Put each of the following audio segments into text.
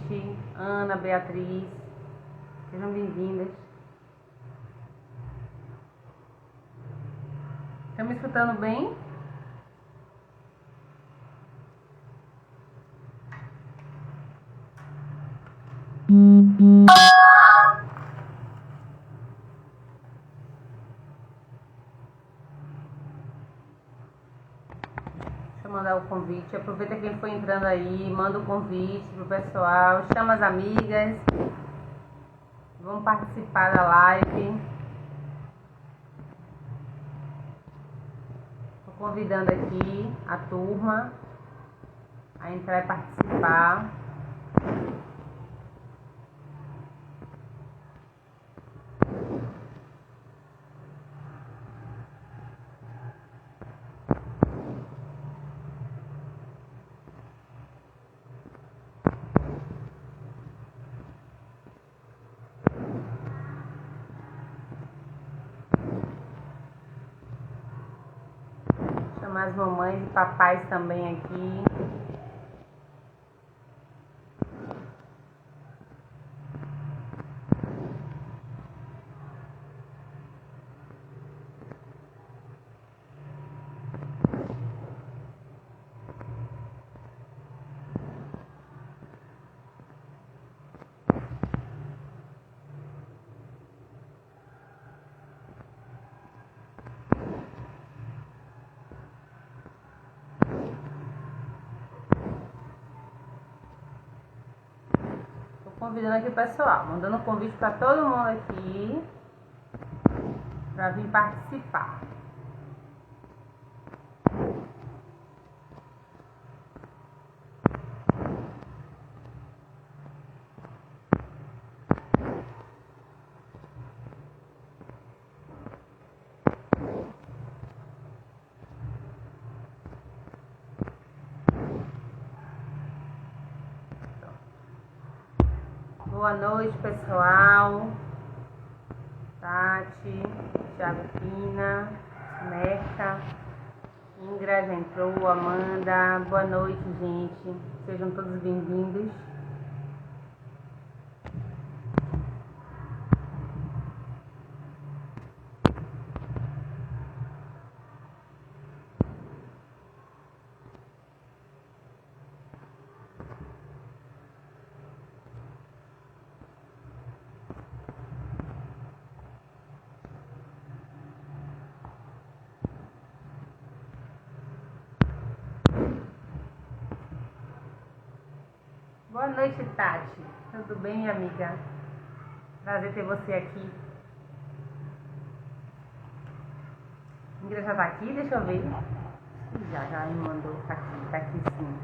gente. Ana, Beatriz, sejam bem-vindas. Estão me escutando bem? Mandar o convite, aproveita quem foi entrando aí, manda o convite pro pessoal, chama as amigas, vamos participar da live. Tô convidando aqui a turma a entrar e participar. Chamar as mamães e papais também aqui. Convidando aqui o pessoal, mandando um convite para todo mundo aqui para vir participar. Boa noite, pessoal. Tati, Thiago Pina, Merca, Ingra já entrou, Amanda. Boa noite, gente. Sejam todos bem-vindos. Boa noite, Tati. Tudo bem, minha amiga? Prazer ter você aqui. Ingra já tá aqui? Deixa eu ver. Já me mandou. Tá aqui sim.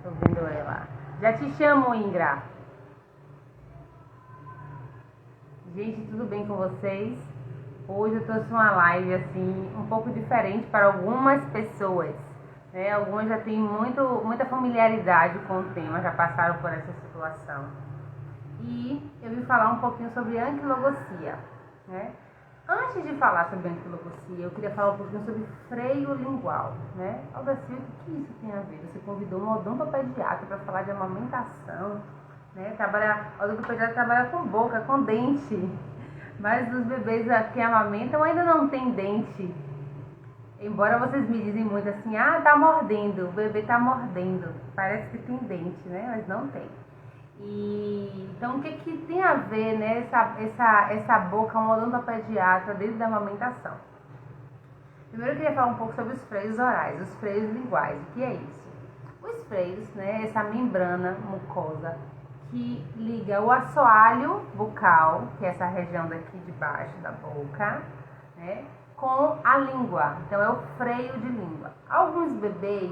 Tô vendo ela. Já te chamo, Ingra. Gente, tudo bem com vocês? Hoje eu trouxe uma live assim, um pouco diferente para algumas pessoas. Algumas já têm muita familiaridade com o tema, já passaram por essa situação. E eu vim falar um pouquinho sobre anquilogogia. Antes de falar sobre anquilogogia, eu queria falar um pouquinho sobre freio lingual. Aldacir, o que isso tem a ver? Você convidou um odontopediatra para falar de amamentação. O odontopediatra trabalha com boca, com dente. Mas os bebês que amamentam ainda não tem dente. Embora vocês me dizem muito assim, tá mordendo, o bebê tá mordendo, parece que tem dente, mas não tem. Então o que tem a ver, essa boca, um odontopediatra dentro da amamentação? Primeiro eu queria falar um pouco sobre os freios orais, os freios linguais. O que é isso? Os freios, essa membrana mucosa que liga o assoalho bucal, que é essa região daqui de baixo da boca, com a língua. Então é o freio de língua. Alguns bebês,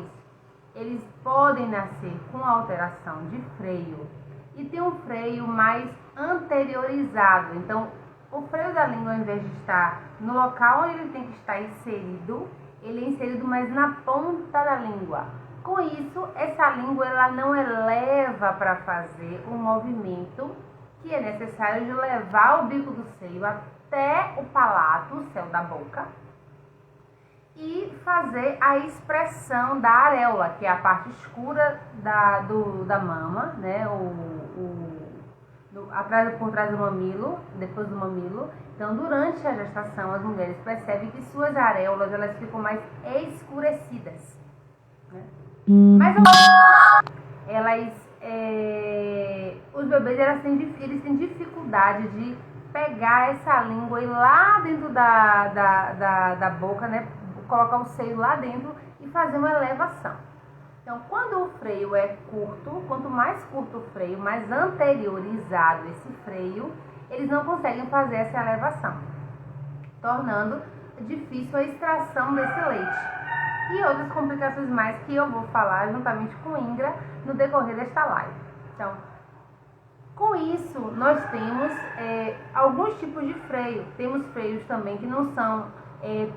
eles podem nascer com alteração de freio e tem um freio mais anteriorizado. Então o freio da língua, ao invés de estar no local onde ele tem que estar inserido, ele é inserido mais na ponta da língua. Com isso, essa língua ela não eleva para fazer o movimento que é necessário de levar o bico do seio até o palato, o céu da boca, e fazer a expressão da areola, que é a parte escura da mama, por trás do mamilo, depois do mamilo. Então, durante a gestação, as mulheres percebem que suas areolas elas ficam mais escurecidas, né? Mas elas, os bebês eles têm dificuldade de pegar essa língua e ir lá dentro da boca, né? Colocar o seio lá dentro e fazer uma elevação. Então, quando o freio é curto, quanto mais curto o freio, mais anteriorizado esse freio, eles não conseguem fazer essa elevação, tornando difícil a extração desse leite. E outras complicações mais que eu vou falar juntamente com Ingra no decorrer desta live. Então, com isso, nós temos alguns tipos de freio. Temos freios também que não são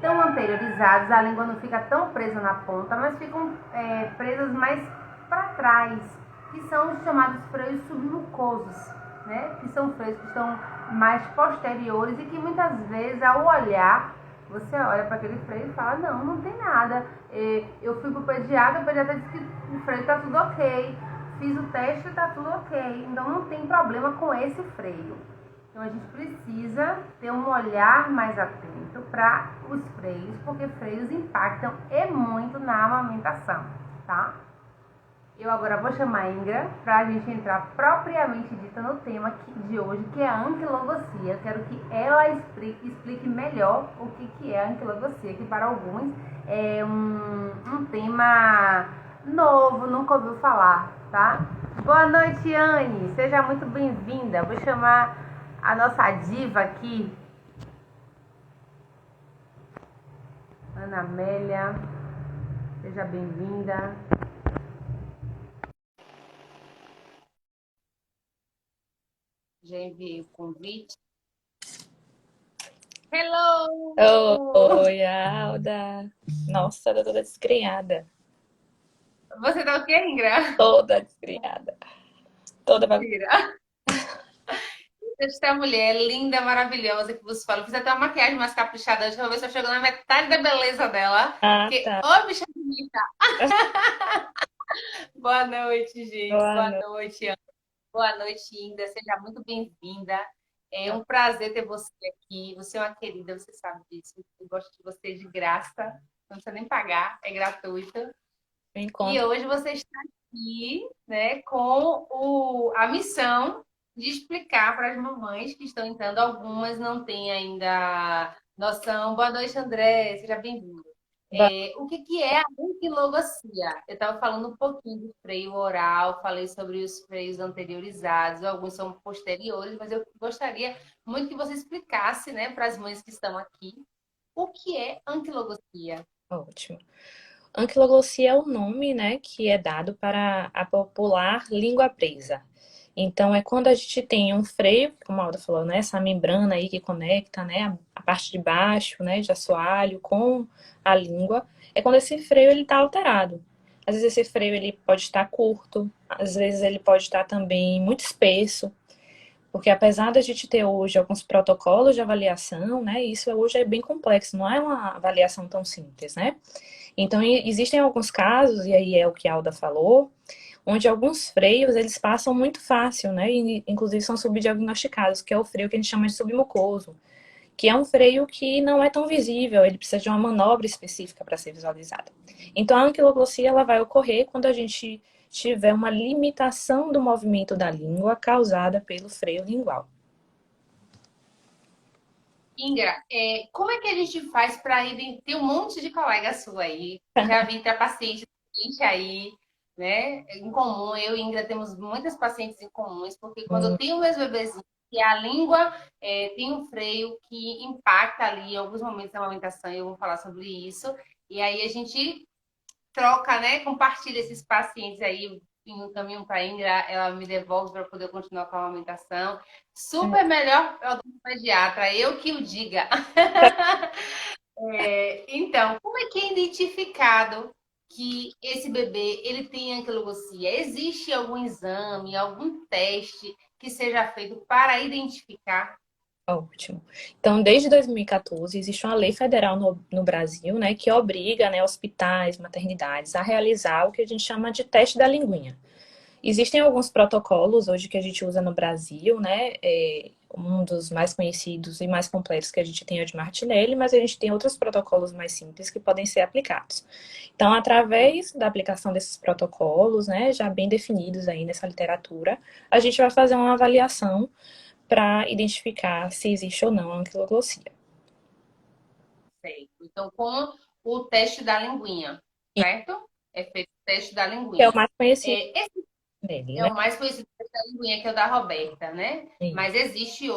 tão anteriorizados, a língua não fica tão presa na ponta, mas ficam presas mais para trás, que são os chamados freios submucosos, né? Que são freios que estão mais posteriores e que muitas vezes, ao olhar, você olha para aquele freio e fala, não tem nada. Eu fui para o pediatra disse que o freio está tudo ok, fiz o teste, está tudo ok, então não tem problema com esse freio. Então a gente precisa ter um olhar mais atento para os freios, porque freios impactam muito na amamentação, tá? Eu agora vou chamar a Ingra para a gente entrar propriamente dita no tema de hoje, que é a anquilogocia. Eu quero que ela explique melhor o que é a anquilogocia, que para alguns é um tema novo, nunca ouviu falar, tá? Boa noite, Anne, seja muito bem-vinda. Vou chamar a nossa diva aqui, Ana Amélia, seja bem-vinda. Já enviei o convite. Hello! Oi, Alda. Nossa, tô toda desgrenhada. Você tá o quê, Ingra? Toda desgrenhada. Toda Mentira. Esta mulher linda, maravilhosa que vos falo. Fiz até uma maquiagem mais caprichada hoje, pra ver se eu chego na metade da beleza dela. Ah, Porque, tá. ô, bicha bonita! Boa noite, gente. Boa Boa noite. noite, Ana. Boa noite, Inda. Seja muito bem-vinda. É um prazer ter você aqui. Você é uma querida, você sabe disso. Eu gosto de você de graça. Não precisa nem pagar, é gratuito. Me E encontro. hoje você está aqui, né, com a missão de explicar para as mamães que estão entrando. Algumas não têm ainda noção. Boa noite, André. Seja bem-vindo. Boa- O que é a anquilogocia? Eu estava falando um pouquinho do freio oral, falei sobre os freios anteriorizados, alguns são posteriores, mas eu gostaria muito que você explicasse, né, para as mães que estão aqui, o que é anquilogocia. Ótimo. Anquiloglossia é o nome, né, que é dado para a popular língua presa. Então, é quando a gente tem um freio, como a Alda falou, né, essa membrana aí que conecta, né, a parte de baixo, né, de assoalho com a língua. É quando esse freio ele está alterado. Às vezes esse freio ele pode estar curto, às vezes ele pode estar também muito espesso. Porque apesar da gente ter hoje alguns protocolos de avaliação, né, isso hoje é bem complexo, não é uma avaliação tão simples, né? Então, existem alguns casos, e aí é o que a Alda falou, onde alguns freios, eles passam muito fácil, né? E, inclusive, são subdiagnosticados, que é o freio que a gente chama de submucoso, que é um freio que não é tão visível, ele precisa de uma manobra específica para ser visualizada. Então, a anquiloglossia, ela vai ocorrer quando a gente tiver uma limitação do movimento da língua causada pelo freio lingual. Ingra, como é que a gente faz para ir? Tem um monte de colega sua aí, já vi ter paciente gente aí, né? Em comum, eu e Ingra temos muitas pacientes em comuns, porque quando eu tenho meus bebezinhos e a língua tem um freio que impacta ali em alguns momentos da amamentação, eu vou falar sobre isso, e aí a gente troca, né? Compartilha esses pacientes aí em um caminho para a Ingra, ela me devolve para poder continuar com a amamentação. Super melhor é o pediatra, eu que o diga. Então, como é que é identificado que esse bebê ele tem anquilogocia? Existe algum exame, algum teste que seja feito para identificar? Ótimo. Então, desde 2014, existe uma lei federal no Brasil, né, que obriga, né, hospitais, maternidades a realizar o que a gente chama de teste da linguinha. Existem alguns protocolos hoje que a gente usa no Brasil, né? Um dos mais conhecidos e mais completos que a gente tem é o de Martinelli, mas a gente tem outros protocolos mais simples que podem ser aplicados. Então, através da aplicação desses protocolos, né, já bem definidos aí nessa literatura, a gente vai fazer uma avaliação para identificar se existe ou não a anquiloglossia. Certo. Então, com o teste da linguinha, E certo? É feito o teste da que é o linguinha. mais conhecido Esse dele, é né? o mais conhecido teste da linguinha, que é o da Roberta, né? E Mas existem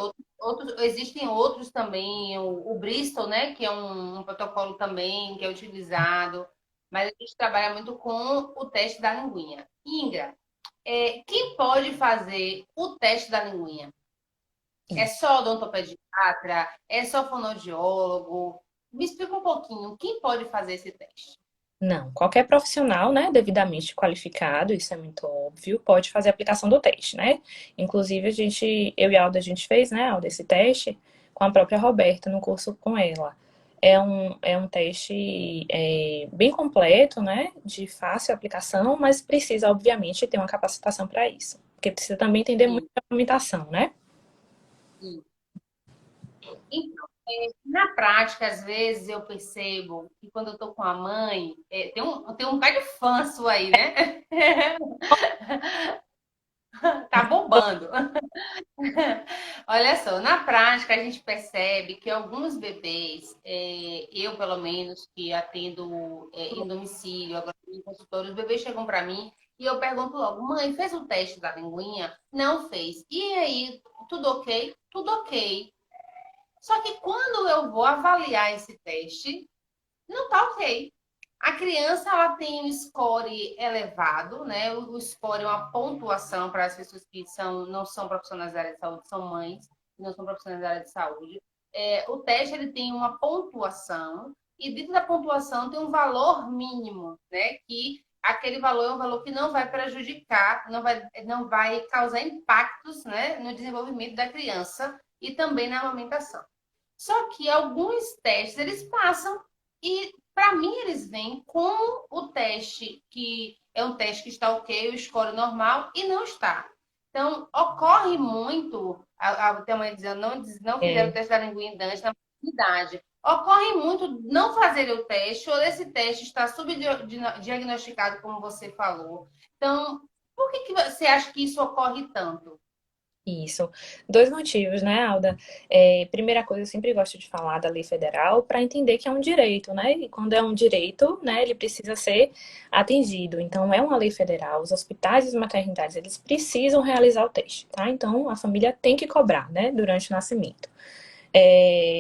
outros também, o Bristol, né? Que é um protocolo também que é utilizado. Mas a gente trabalha muito com o teste da linguinha. Ingra, quem pode fazer o teste da linguinha? É isso. só odontopediatra? É só fonoaudiólogo? Me explica um pouquinho, quem pode fazer esse teste? Não, qualquer profissional, né, devidamente qualificado, isso é muito óbvio, pode fazer a aplicação do teste, né? Inclusive, eu e a Alda, a gente fez, né, Alda, esse teste com a própria Roberta no curso com ela. É um teste bem completo, né, de fácil aplicação, mas precisa, obviamente, ter uma capacitação para isso. Porque precisa também entender muito Sim, a documentação, né? sim. Então, na prática, às vezes eu percebo que quando eu tô com a mãe, tem um bocado de fã sua aí, né? Tá bombando. Olha só, na prática a gente percebe que alguns bebês, eu pelo menos que atendo em domicílio, agora em consultório, os bebês chegam para mim e eu pergunto logo, mãe, fez o teste da linguinha? Não fez. E aí, tudo ok? Tudo ok. Só que quando eu vou avaliar esse teste, não tá ok. A criança ela tem um score elevado, né? O score é uma pontuação para as pessoas que não são profissionais da área de saúde, são mães, que não são profissionais da área de saúde. O teste ele tem uma pontuação e dentro da pontuação tem um valor mínimo, né? Que aquele valor é um valor que não vai prejudicar, não vai causar impactos, né, no desenvolvimento da criança e também na amamentação. Só que alguns testes eles passam e para mim eles vêm com o teste que é um teste que está ok, o score normal e não está. Então ocorre muito, tem uma dizendo não fizeram o É, teste da linguinha na maternidade. Ocorre muito não fazer o teste ou esse teste está subdiagnosticado, como você falou. Então, por que você acha que isso ocorre tanto? isso. Dois motivos, né, Alda? Primeira coisa, eu sempre gosto de falar da lei federal para entender que é um direito, né? E quando é um direito, né, ele precisa ser atendido. Então, é uma lei federal. Os hospitais e as maternidades, eles precisam realizar o teste, tá? Então, a família tem que cobrar, né, durante o nascimento.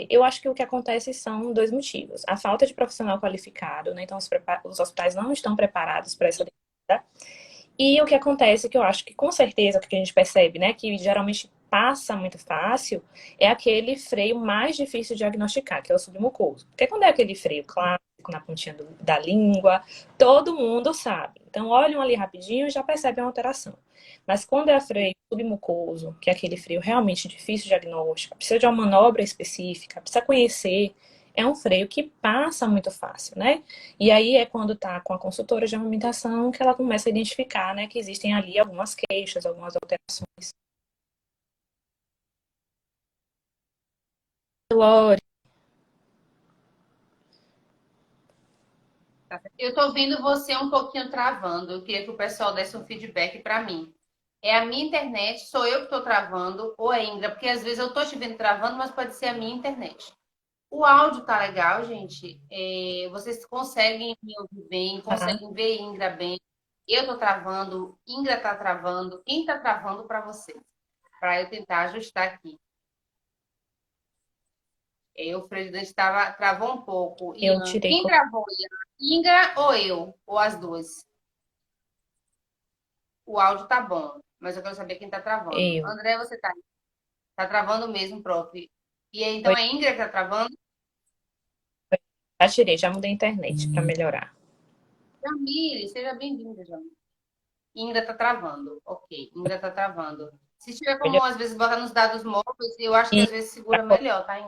Eu acho que o que acontece são dois motivos. A falta de profissional qualificado, né? Então, os hospitais não estão preparados para essa demanda. E o que acontece, que eu acho que com certeza, o que a gente percebe, né, que geralmente passa muito fácil, é aquele freio mais difícil de diagnosticar, que é o submucoso. Porque quando é aquele freio clássico, na pontinha da língua, todo mundo sabe. Então, olham ali rapidinho e já percebem a alteração. Mas quando é freio submucoso, que é aquele freio realmente difícil de diagnóstico, precisa de uma manobra específica, precisa conhecer, é um freio que passa muito fácil, né? E aí é quando tá com a consultora de amamentação que ela começa a identificar, né, que existem ali algumas queixas, algumas alterações. Lore, Eu estou ouvindo você um pouquinho travando. Eu queria que o pessoal desse um feedback para mim. É a minha internet? Sou eu que estou travando? Ou é Indra? Porque às vezes eu estou te vendo travando, mas pode ser a minha internet. O áudio tá legal, gente. Vocês conseguem me ouvir bem, tá? conseguem ver Indra bem. Eu tô travando, Indra tá travando. Quem tá travando para vocês? Para eu tentar ajustar aqui. O presidente travou um pouco. Eu Ian, tirei quem travou, Ian? Ingra ou eu? Ou as duas? O áudio tá bom, mas eu quero saber quem tá travando. eu. André, você tá travando mesmo, prof. E aí, então Foi- é Ingra que tá travando? Já tirei, já mudei a internet para melhorar. Jamile, seja bem-vinda, Jamile. Ingra tá travando. Ok, Ingra tá travando. Se tiver como, Melhorou. às vezes, botar nos dados móveis, eu acho que E às vezes segura melhor, tá?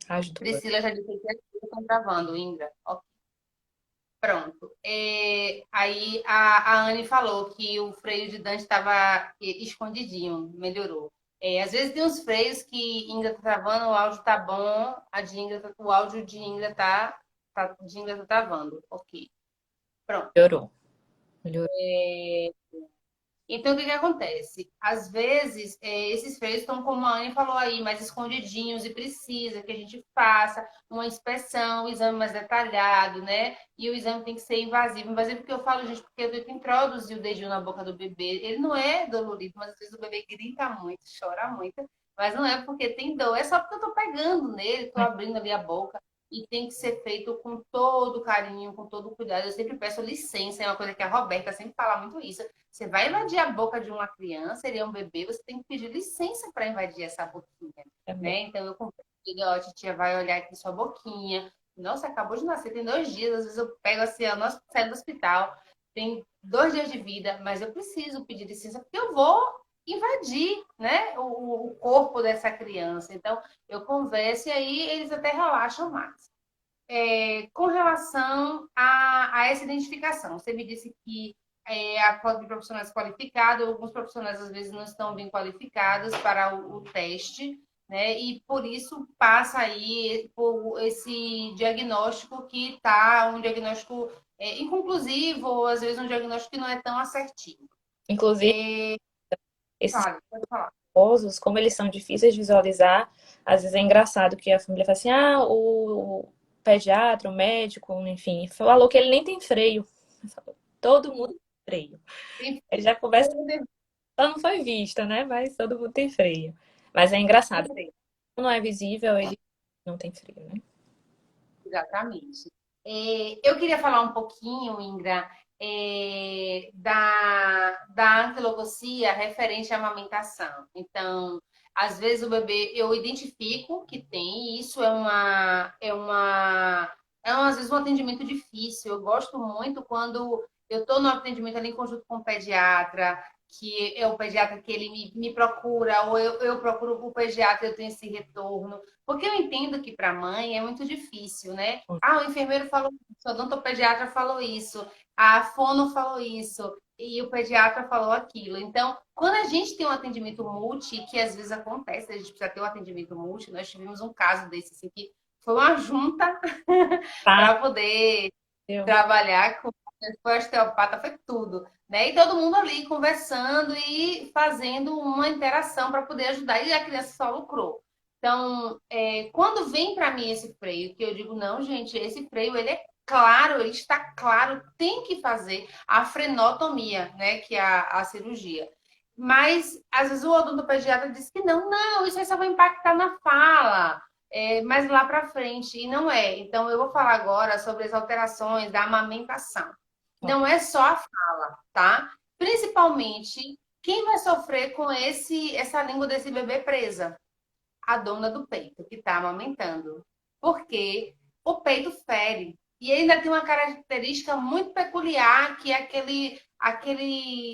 as duas. Priscila já disse que as duas estão travando, Ingra. Ok. Pronto. Aí a Anne falou que o freio de Dante estava escondidinho, melhorou. Às vezes tem uns freios que Ingra tá travando, o áudio tá bom, o áudio de Ingra de Ingra tá travando. Ok. Pronto. Melhorou. Melhorou. Então, o que que acontece? Às vezes, esses freios estão, como a Anne falou aí, mais escondidinhos e precisa que a gente faça uma inspeção, um exame mais detalhado, né? E o exame tem que ser invasivo. Invasivo porque eu falo, gente, porque eu tenho que introduzir o dedinho na boca do bebê. Ele não é dolorido, mas às vezes o bebê grita muito, chora muito. Mas não é porque tem dor, é só porque eu tô pegando nele, tô abrindo ali a boca. E tem que ser feito com todo carinho, com todo cuidado. Eu sempre peço licença, é uma coisa que a Roberta sempre fala muito isso. Você vai invadir a boca de uma criança, ele é um bebê, você tem que pedir licença para invadir essa boquinha, Também. né? Então eu converso, ó, a titia vai olhar aqui sua boquinha. Nossa, acabou de nascer, tem 2 dias. Às vezes eu pego assim, ó, nós saímos do hospital, tem 2 dias de vida, mas eu preciso pedir licença porque eu vou invadir, né, o corpo dessa criança. Então eu converso e aí eles até relaxam mais. Com relação a essa identificação, você me disse que a falta de profissionais qualificados, alguns profissionais às vezes não estão bem qualificados para o teste, né? E por isso passa aí por esse diagnóstico que está um diagnóstico inconclusivo, ou às vezes um diagnóstico que não é tão assertivo. Inclusive, esses Pode falar. esposos, como eles são difíceis de visualizar, às vezes é engraçado que a família fala assim: ah, o pediatra, o médico, enfim, falou que ele nem tem freio. Todo mundo tem freio. Ele já conversa, só não foi vista, né? Mas todo mundo tem freio. Mas é engraçado. Não é visível, ele não tem freio, né? Exatamente. Eu queria falar um pouquinho, Ingra, da anquilogosia referente à amamentação. Então, às vezes o bebê, eu identifico que tem, e isso às vezes um atendimento difícil. Eu gosto muito quando eu estou no atendimento ali em conjunto com o pediatra, que é o pediatra que ele me procura, ou eu procuro o pediatra e eu tenho esse retorno. Porque eu entendo que para a mãe é muito difícil, né? Ah, o enfermeiro falou isso, o odontopediatra falou isso, a fono falou isso, e o pediatra falou aquilo. Então, quando a gente tem um atendimento multi, que às vezes acontece, a gente precisa ter um atendimento multi, nós tivemos um caso desse, assim, que foi uma junta Tá, para poder eu. trabalhar com foi osteopata, foi tudo. Né? E todo mundo ali conversando e fazendo uma interação para poder ajudar. E a criança só lucrou. Então, quando vem para mim esse freio, que eu digo, não, gente, esse freio, ele é claro, ele está claro, tem que fazer a frenotomia, né, que é a cirurgia. Mas, às vezes, o odontopediatra diz que não, não, isso aí só vai impactar na fala, mais lá para frente, e não é. Então, eu vou falar agora sobre as alterações da amamentação. Não é só a fala, tá? Principalmente, quem vai sofrer com essa língua desse bebê presa? A dona do peito, que está amamentando. Porque o peito fere. E ainda tem uma característica muito peculiar, que é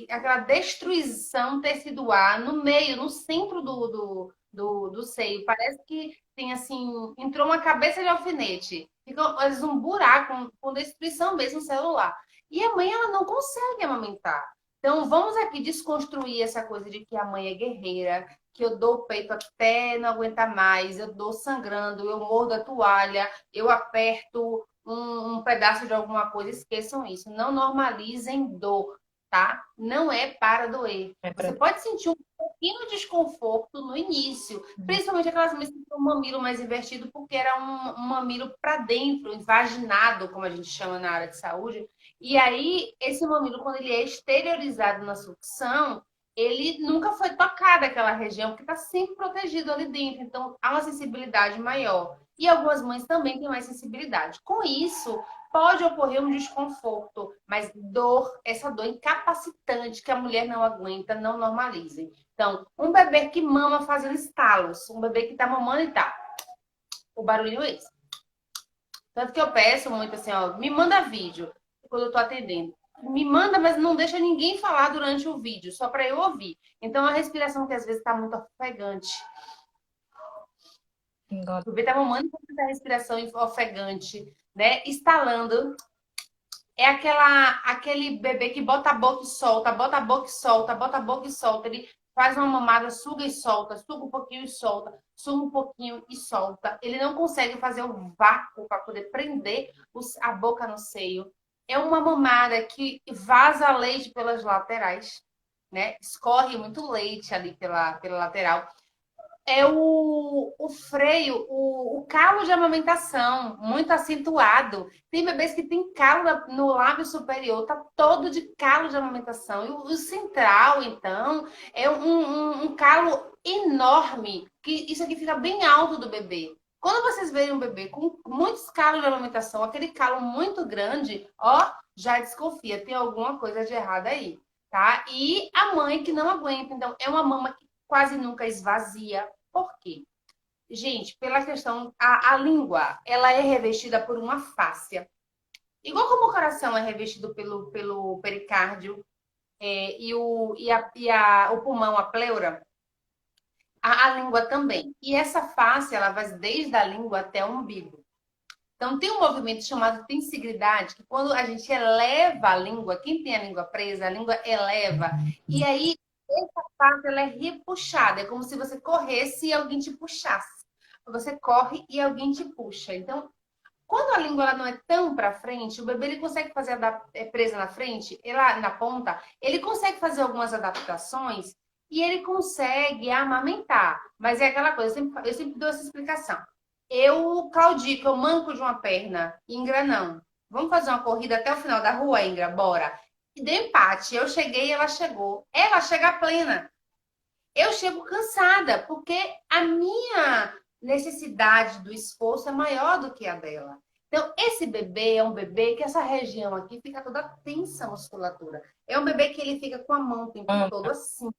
aquela destruição tecidual no meio, no centro do seio. Parece que tem assim, entrou uma cabeça de alfinete. Fica às vezes um buraco com destruição mesmo celular. E a mãe, ela não consegue amamentar. Então, vamos aqui desconstruir essa coisa de que a mãe é guerreira, que eu dou o peito até não aguentar mais, eu dou sangrando, eu mordo a toalha, eu aperto um pedaço de alguma coisa. Esqueçam isso. Não normalizem dor, tá? Não é para doer. É Você pra... pode sentir um pouquinho de desconforto no início, principalmente aquelas mães que têm um mamilo mais invertido, porque era um mamilo para dentro, invaginado, como a gente chama na área de saúde. E aí, esse mamilo, quando ele é exteriorizado na sucção, ele nunca foi tocado aquela região, porque está sempre protegido ali dentro. Então, há uma sensibilidade maior. E algumas mães também têm mais sensibilidade. Com isso, pode ocorrer um desconforto, mas essa dor incapacitante que a mulher não aguenta, não normalizem. Então, um bebê que mama fazendo estalos, um bebê que está mamando e tá. O barulhinho é esse. Tanto que eu peço muito assim, ó, me manda vídeo quando eu tô atendendo. Me manda, mas não deixa ninguém falar durante o vídeo, só para eu ouvir. Então, a respiração que às vezes está muito ofegante. O bebê tá mamando com a respiração ofegante, né? Estalando. É aquele bebê que bota a boca e solta, bota a boca e solta, bota a boca e solta. Ele faz uma mamada, suga e solta, suga um pouquinho e solta, suga um pouquinho e solta. Ele não consegue fazer o vácuo para poder prender a boca no seio. É uma mamada que vaza leite pelas laterais, né? Escorre muito leite ali pela lateral. É o freio, o calo de amamentação muito acentuado. Tem bebês que têm calo no lábio superior, tá todo de calo de amamentação. E o central, então, é um calo enorme, que isso aqui fica bem alto do bebê. Quando vocês verem um bebê com muitos calos de amamentação, aquele calo muito grande, ó, já desconfia, tem alguma coisa de errado aí, tá? E a mãe que não aguenta, então, é uma mama que quase nunca esvazia. Por quê? Gente, pela questão, a língua, ela é revestida por uma fáscia. Igual como o coração é revestido pelo pericárdio o pulmão, a pleura, a língua também. E essa fáscia, ela vai desde a língua até o umbigo. Então, tem um movimento chamado tensigridade, que quando a gente eleva a língua, quem tem a língua presa, a língua eleva. E aí, essa parte ela é repuxada. É como se você corresse e alguém te puxasse. Você corre e alguém te puxa. Então, quando a língua ela não é tão para frente, o bebê ele consegue fazer presa na frente, ela na ponta, ele consegue fazer algumas adaptações e ele consegue amamentar. Mas é aquela coisa, eu sempre dou essa explicação. Eu claudico, eu manco de uma perna, Ingra não. Vamos fazer uma corrida até o final da rua, Ingra? Bora. E deu empate. Eu cheguei, ela chegou. Ela chega plena. Eu chego cansada, porque a minha necessidade do esforço é maior do que a dela. Então, esse bebê é um bebê que essa região aqui fica toda tensa a musculatura. É um bebê que ele fica com a mão o tempo todo assim.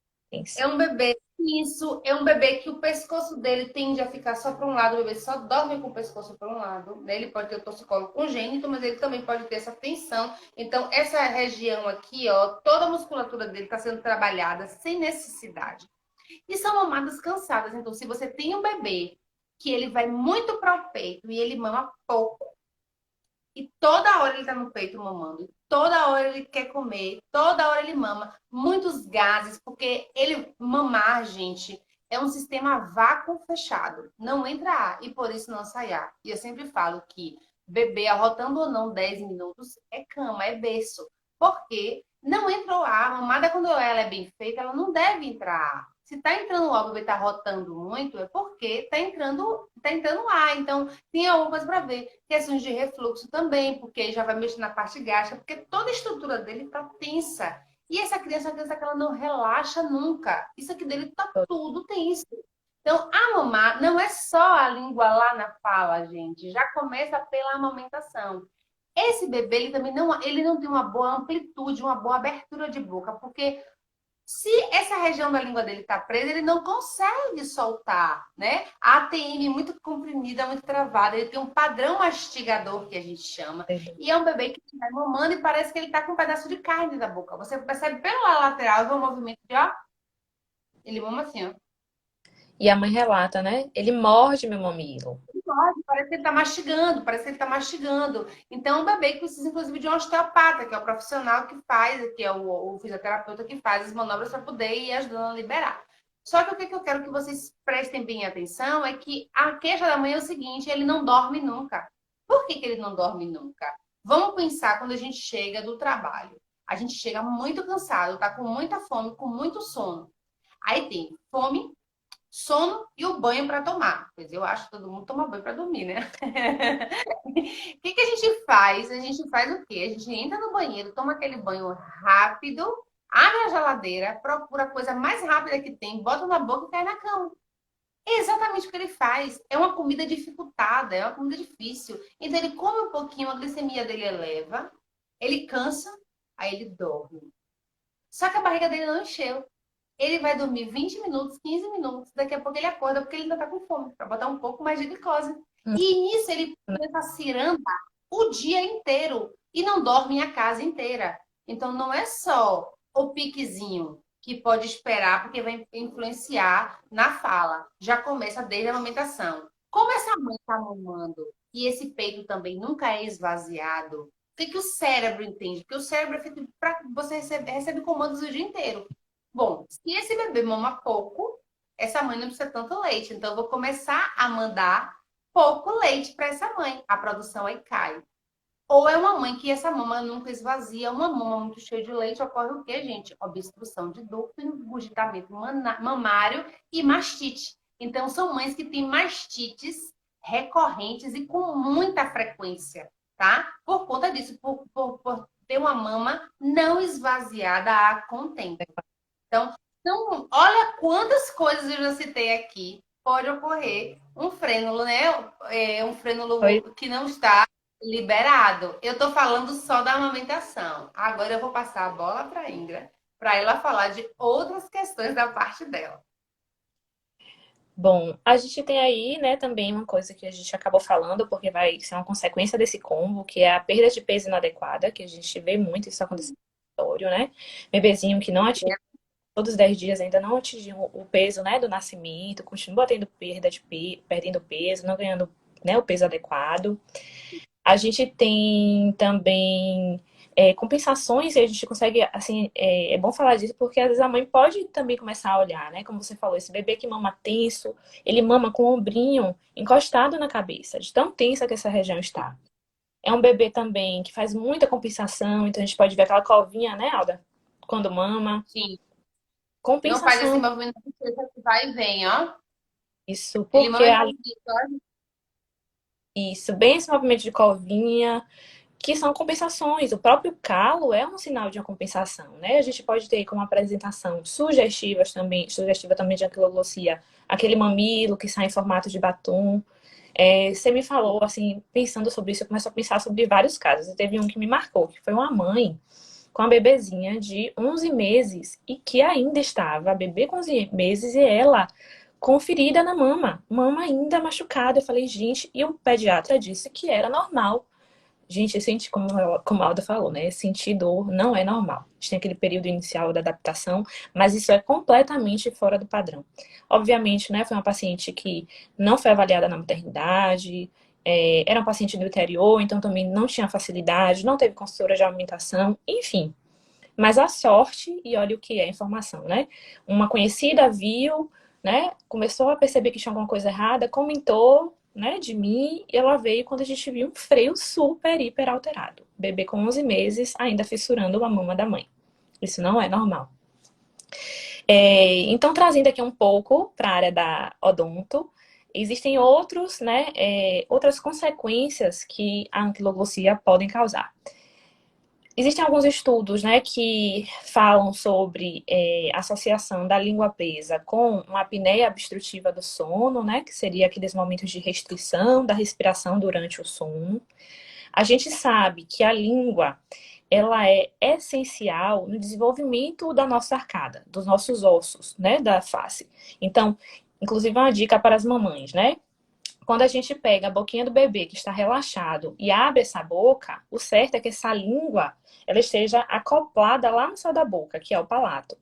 É um bebê, isso, é um bebê que o pescoço dele tende a ficar só para um lado, o bebê só dorme com o pescoço para um lado, né? Ele pode ter o torcicolo congênito, mas ele também pode ter essa tensão. Então, essa região aqui, ó, toda a musculatura dele está sendo trabalhada sem necessidade. E são mamadas cansadas. Então, se você tem um bebê que ele vai muito para o peito e ele mama pouco, e toda hora ele tá no peito mamando, toda hora ele quer comer, toda hora ele mama, muitos gases, porque ele mamar, gente, é um sistema vácuo fechado, não entra ar e por isso não sai ar. E eu sempre falo que bebê arrotando ou não 10 minutos é cama, é berço, porque não entrou ar, a mamada quando ela é bem feita, ela não deve entrar ar. Se tá entrando ar, o bebê tá rotando muito, é porque tá entrando ar. Então, tem alguma coisa para ver. Questões de refluxo também, porque já vai mexer na parte gástrica, porque toda a estrutura dele está tensa. E essa criança é uma criança que ela não relaxa nunca. Isso aqui dele tá tudo tenso. Então, a mamar não é só a língua lá na fala, gente. Já começa pela amamentação. Esse bebê, ele não tem uma boa amplitude, uma boa abertura de boca, porque se essa região da língua dele está presa, ele não consegue soltar, né? A ATM muito comprimida, muito travada. Ele tem um padrão mastigador que a gente chama. E é um bebê que vai mamando e parece que ele está com um pedaço de carne na boca. Você percebe pela lateral, vê um movimento de, ó. Ele mama assim, ó. E a mãe relata, né? Ele morde meu mamilo. Parece que ele está mastigando, parece que ele está mastigando. Então, o bebê que precisa, inclusive, de um osteopata, que é o profissional que faz, que é o fisioterapeuta que faz as manobras para poder ir ajudando a liberar. Só que o que eu quero que vocês prestem bem atenção é que a queixa da mãe é o seguinte, ele não dorme nunca. Por que ele não dorme nunca? Vamos pensar quando a gente chega do trabalho. A gente chega muito cansado, tá com muita fome, com muito sono. Aí tem fome, sono e o banho para tomar. Pois eu acho que todo mundo toma banho para dormir, né? O que a gente faz? A gente faz o quê? A gente entra no banheiro, toma aquele banho rápido, abre a geladeira, procura a coisa mais rápida que tem, bota na boca e cai na cama. É exatamente o que ele faz. É uma comida dificultada, é uma comida difícil. Então ele come um pouquinho, a glicemia dele eleva, ele cansa, aí ele dorme. Só que a barriga dele não encheu. Ele vai dormir 20 minutos, 15 minutos, daqui a pouco ele acorda porque ele ainda tá com fome, para botar um pouco mais de glicose. E nisso ele começa a ciranda o dia inteiro e não dorme a casa inteira. Então não é só o piquezinho que pode esperar porque vai influenciar na fala. Já começa desde a amamentação. Como essa mãe está mamando e esse peito também nunca é esvaziado, que o cérebro entende? Porque o cérebro é feito para você recebe comandos o dia inteiro. Bom, se esse bebê mama pouco, essa mãe não precisa tanto leite. Então, eu vou começar a mandar pouco leite para essa mãe. A produção aí cai. Ou é uma mãe que essa mama nunca esvazia, uma mama muito cheia de leite, ocorre o quê, gente? Obstrução de ducto, engurgitamento mamário e mastite. Então, são mães que têm mastites recorrentes e com muita frequência, tá? Por conta disso, por ter uma mama não esvaziada a contento. Então, olha quantas coisas eu já citei aqui. Pode ocorrer um frênulo, né? Um Pois, frênulo que não está liberado. Eu estou falando só da amamentação. Agora eu vou passar a bola para a Ingra, para ela falar de outras questões da parte dela. bom, a gente tem aí, né, também uma coisa que a gente acabou falando, porque vai ser uma consequência desse combo, que é a perda de peso inadequada, que a gente vê muito isso acontecer no laboratório, né? Bebezinho que não atinge, todos os 10 dias ainda não atingiu o peso, né, do nascimento, continua tendo perdendo peso, não ganhando, né, o peso adequado. A gente tem também compensações e a gente consegue, assim, é bom falar disso porque às vezes a mãe pode também começar a olhar, né? Como você falou, esse bebê que mama tenso, ele mama com o ombrinho encostado na cabeça, de tão tensa que essa região está. É um bebê também que faz muita compensação, então a gente pode ver aquela covinha, né, Alda? Quando mama. Sim. Não faz esse Compensação, movimento de bochecha que vai e vem, ó. isso, Ele porque mama e faz isso, ó. isso, bem esse movimento de covinha, que são compensações. O próprio calo é um sinal de uma compensação, né? A gente pode ter como apresentação sugestiva também de anquiloglossia, aquele mamilo que sai em formato de batom. Você me falou, assim, pensando sobre isso, eu começo a pensar sobre vários casos. Teve um que me marcou, que foi uma mãe com uma bebezinha de 11 meses e que ainda estava, a bebê com 11 meses e ela com ferida na mama, mama ainda machucada. Eu falei, gente, e o pediatra disse que era normal. Gente, sente, como a Alda falou, né? Sentir dor não é normal. A gente tem aquele período inicial da adaptação, mas isso é completamente fora do padrão. Obviamente, né? Foi uma paciente que não foi avaliada na maternidade, era um paciente do interior, então também não tinha facilidade, não teve consultora de alimentação, enfim. Mas a sorte, e olha o que é a informação, né? Uma conhecida viu, né? Começou a perceber que tinha alguma coisa errada, comentou, né, de mim, e ela veio quando a gente viu um freio super, hiper alterado. Bebê com 11 meses ainda fissurando a mama da mãe. Isso não é normal. Então, trazendo aqui um pouco para a área da odonto, existem outros, né, outras consequências que a anquiloglossia podem causar. Existem alguns estudos, né, que falam sobre associação da língua presa com uma apneia obstrutiva do sono, né, que seria aqueles momentos de restrição da respiração durante o sono. A gente sabe que a língua, ela é essencial no desenvolvimento da nossa arcada, dos nossos ossos, né, da face. Então, inclusive uma dica para as mamães, né? Quando a gente pega a boquinha do bebê que está relaxado e abre essa boca, o certo é que essa língua ela esteja acoplada lá no céu da boca, que é o palato.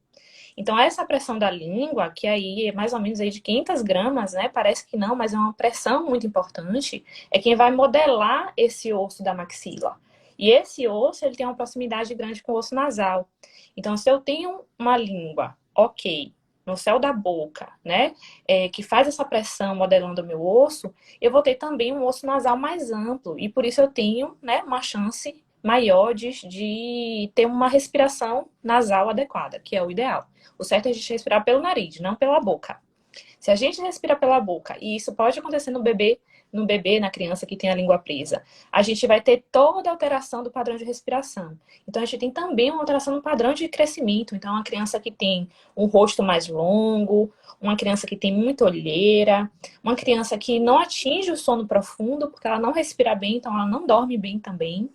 Então, essa pressão da língua, que aí é mais ou menos aí de 500 gramas, né? Parece que não, mas é uma pressão muito importante, é quem vai modelar esse osso da maxila. E esse osso, ele tem uma proximidade grande com o osso nasal. Então, se eu tenho uma língua, ok, no céu da boca, né? Que faz essa pressão modelando o meu osso, eu vou ter também um osso nasal mais amplo. E por isso eu tenho, né, uma chance maior de ter uma respiração nasal adequada, que é o ideal. O certo é a gente respirar pelo nariz, não pela boca. Se a gente respira pela boca, e isso pode acontecer no bebê, na criança que tem a língua presa, a gente vai ter toda a alteração do padrão de respiração. Então, a gente tem também uma alteração no padrão de crescimento. Então, uma criança que tem um rosto mais longo, uma criança que tem muita olheira, uma criança que não atinge o sono profundo, porque ela não respira bem, então ela não dorme bem também.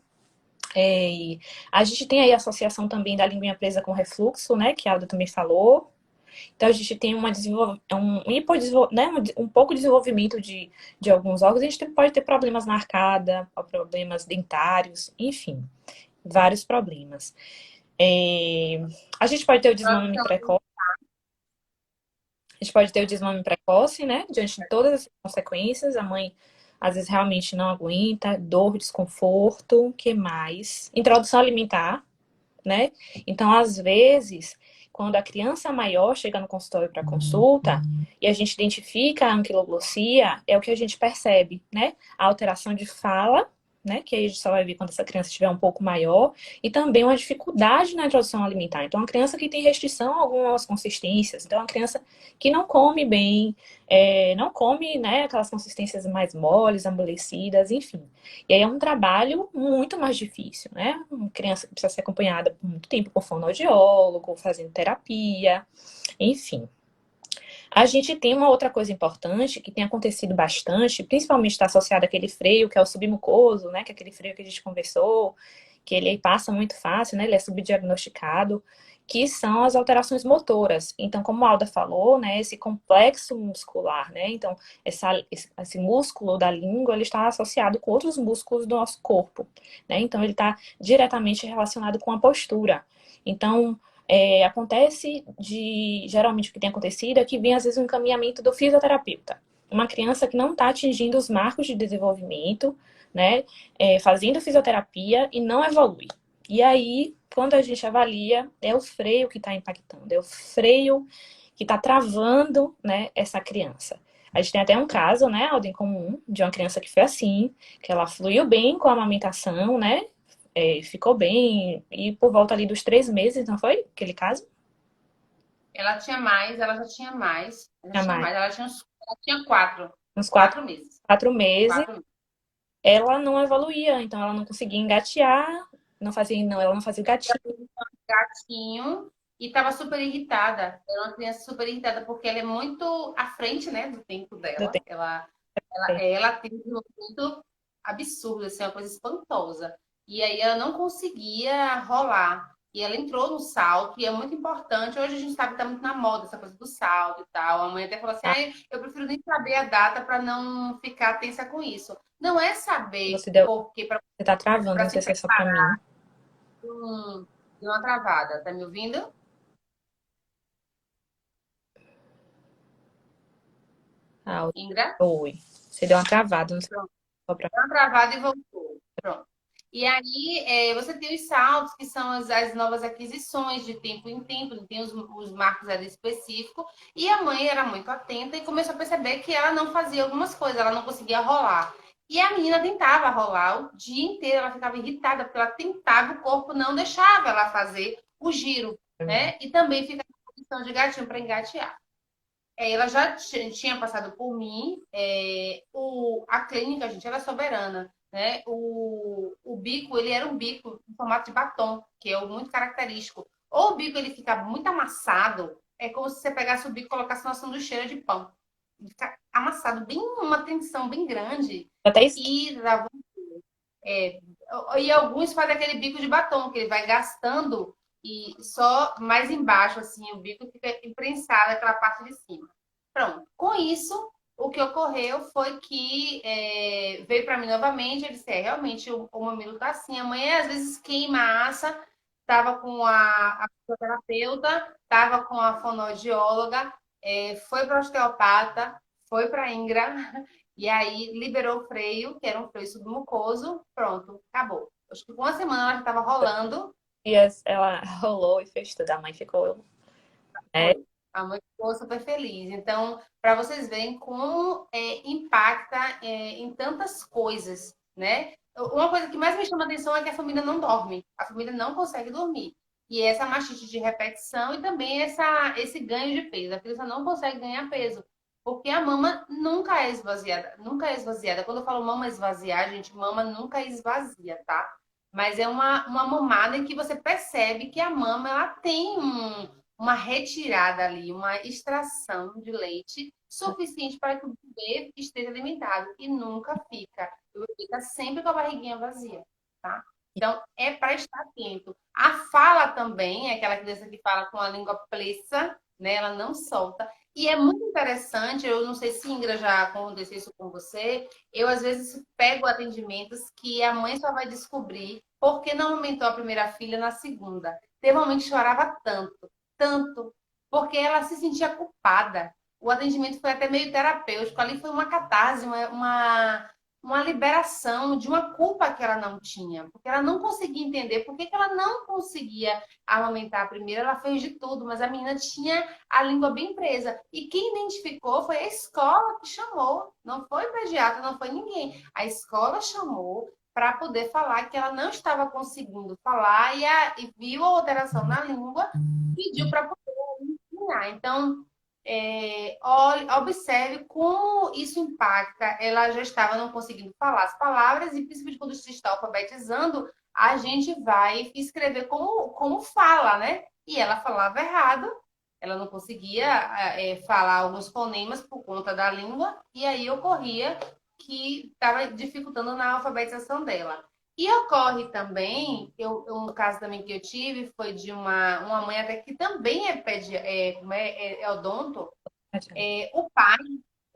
A gente tem aí a associação também da linguinha presa com refluxo, né, que a Alda também falou. Então, a gente tem né, um pouco de desenvolvimento de alguns órgãos. A gente pode ter problemas na arcada, problemas dentários, enfim, vários problemas. A gente pode ter o desmame precoce. A gente pode ter o desmame precoce, né? Diante de todas as consequências, a mãe às vezes realmente não aguenta, dor, desconforto, o que mais? Introdução alimentar, né? Então, às vezes, quando a criança maior chega no consultório para consulta e a gente identifica a anquiloglossia, é o que a gente percebe, né? A alteração de fala, né? Que aí a gente só vai ver quando essa criança estiver um pouco maior, e também uma dificuldade na introdução alimentar. Então, uma criança que tem restrição a algumas consistências, então, uma criança que não come bem, não come, né, aquelas consistências mais moles, amolecidas, enfim. E aí é um trabalho muito mais difícil, né? Uma criança que precisa ser acompanhada por muito tempo com fonoaudiólogo, fazendo terapia, enfim. A gente tem uma outra coisa importante que tem acontecido bastante, principalmente está associado àquele freio que é o submucoso, né? Que é aquele freio que a gente conversou, que ele passa muito fácil, né? Ele é subdiagnosticado, que são as alterações motoras. Então, como a Alda falou, né? Esse complexo muscular, né? Então, esse músculo da língua, ele está associado com outros músculos do nosso corpo, né? Então, ele está diretamente relacionado com a postura. Então, acontece geralmente o que tem acontecido é que vem às vezes um encaminhamento do fisioterapeuta. Uma criança que não está atingindo os marcos de desenvolvimento, né, fazendo fisioterapia e não evolui. E aí, quando a gente avalia, é o freio que está impactando, é o freio que está travando, né, essa criança. A gente tem até um caso, né, Alden, comum, de uma criança que foi assim, que ela fluiu bem com a amamentação, né, ficou bem, e por volta ali dos 3 meses, não foi? Aquele caso? Ela tinha mais, ela já tinha mais. Ela Tinha tinha mais. mais, ela tinha quatro. Uns quatro, 4 meses. 4 meses, 4 meses. ela não evoluía, então ela não conseguia engatear, não fazia, não, ela não fazia o gatinho Gatinho e tava super irritada. Era uma criança super irritada porque ela é muito à frente, né, do tempo do dela. tempo. Ela tem um desenvolvimento absurdo, assim, uma coisa espantosa. E aí ela não conseguia rolar. E ela entrou no salto, e é muito importante. Hoje a gente sabe que tá muito na moda essa coisa do salto e tal. A mãe até falou assim: Ah, ah, eu prefiro nem saber a data para não ficar tensa com isso. Não é saber você deu, porque você tá travando, para não se sei se é só pra mim. de uma travada. Tá me ouvindo? Ah, Ingra? oi. Você deu uma travada, não sei se é só pra Deu uma travada e voltou. Pronto. E aí, você tem os saltos, que são as novas aquisições de tempo em tempo, tem os marcos ali específicos. E a mãe era muito atenta e começou a perceber que ela não fazia algumas coisas, ela não conseguia rolar. E a menina tentava rolar o dia inteiro, ela ficava irritada, porque ela tentava, o corpo não deixava ela fazer o giro, mim. né? E também ficava em posição de gatinho para engatear. Ela já tinha passado por mim. A clínica, gente, era soberana, né? O bico, ele era um bico em formato de batom, que é o muito característico. Ou o bico ele fica muito amassado, é como se você pegasse o bico e colocasse numa sanduicheira de pão. Ele fica amassado, bem uma tensão bem grande. Até esqueci. E, é, e alguns fazem aquele bico de batom, que ele vai gastando e só mais embaixo, assim, o bico fica imprensado aquela parte de cima. Pronto. Com isso, o que ocorreu foi que veio para mim novamente. Eu disse: realmente o mamilo tá assim. Amanhã, às vezes, queima a assa. Tava com a fisioterapeuta, tava com a fonoaudióloga, foi para osteopata, foi para Ingra, e aí liberou o freio, que era um freio submucoso. Pronto, acabou. Acho que com uma semana ela já estava rolando. Ela rolou e fez tudo. A mãe ficou, né? Foi. A mãe ficou super feliz. Então, para vocês verem como impacta em tantas coisas, né? Uma coisa que mais me chama a atenção é que a família não dorme. A família não consegue dormir. E essa mastite de repetição e também esse ganho de peso. A criança não consegue ganhar peso. Porque a mama nunca é esvaziada. Nunca é esvaziada. Quando eu falo mama esvaziar, gente, mama nunca esvazia, tá? Mas é uma mamada em que você percebe que a mama ela tem uma retirada ali, uma extração de leite suficiente para que o bebê esteja alimentado e nunca fica. O bebê está sempre com a barriguinha vazia, tá? Então, é para estar atento. A fala também, é aquela criança que fala com a língua presa, né? Ela não solta. E é muito interessante, eu não sei se Ingra já aconteceu isso com você, eu às vezes pego atendimentos que a mãe só vai descobrir porque não aumentou a primeira filha na segunda. Teve uma mãe que chorava tanto, tanto, porque ela se sentia culpada. O atendimento foi até meio terapêutico. Ali foi uma catarse, uma liberação de uma culpa que ela não tinha, porque ela não conseguia entender por que que ela não conseguia amamentar primeiro. Ela fez de tudo, mas a menina tinha a língua bem presa. E quem identificou foi a escola que chamou, não foi o pediatra, não foi ninguém. A escola chamou para poder falar que ela não estava conseguindo falar e viu a alteração na língua, pediu para poder ensinar. Então, observe como isso impacta. Ela já estava não conseguindo falar as palavras, e principalmente quando se está alfabetizando, a gente vai escrever como fala, né? E ela falava errado, ela não conseguia falar alguns fonemas por conta da língua, e aí ocorria que estava dificultando na alfabetização dela. E ocorre também, um caso também que eu tive foi de uma mãe até que também como é odonto, o pai,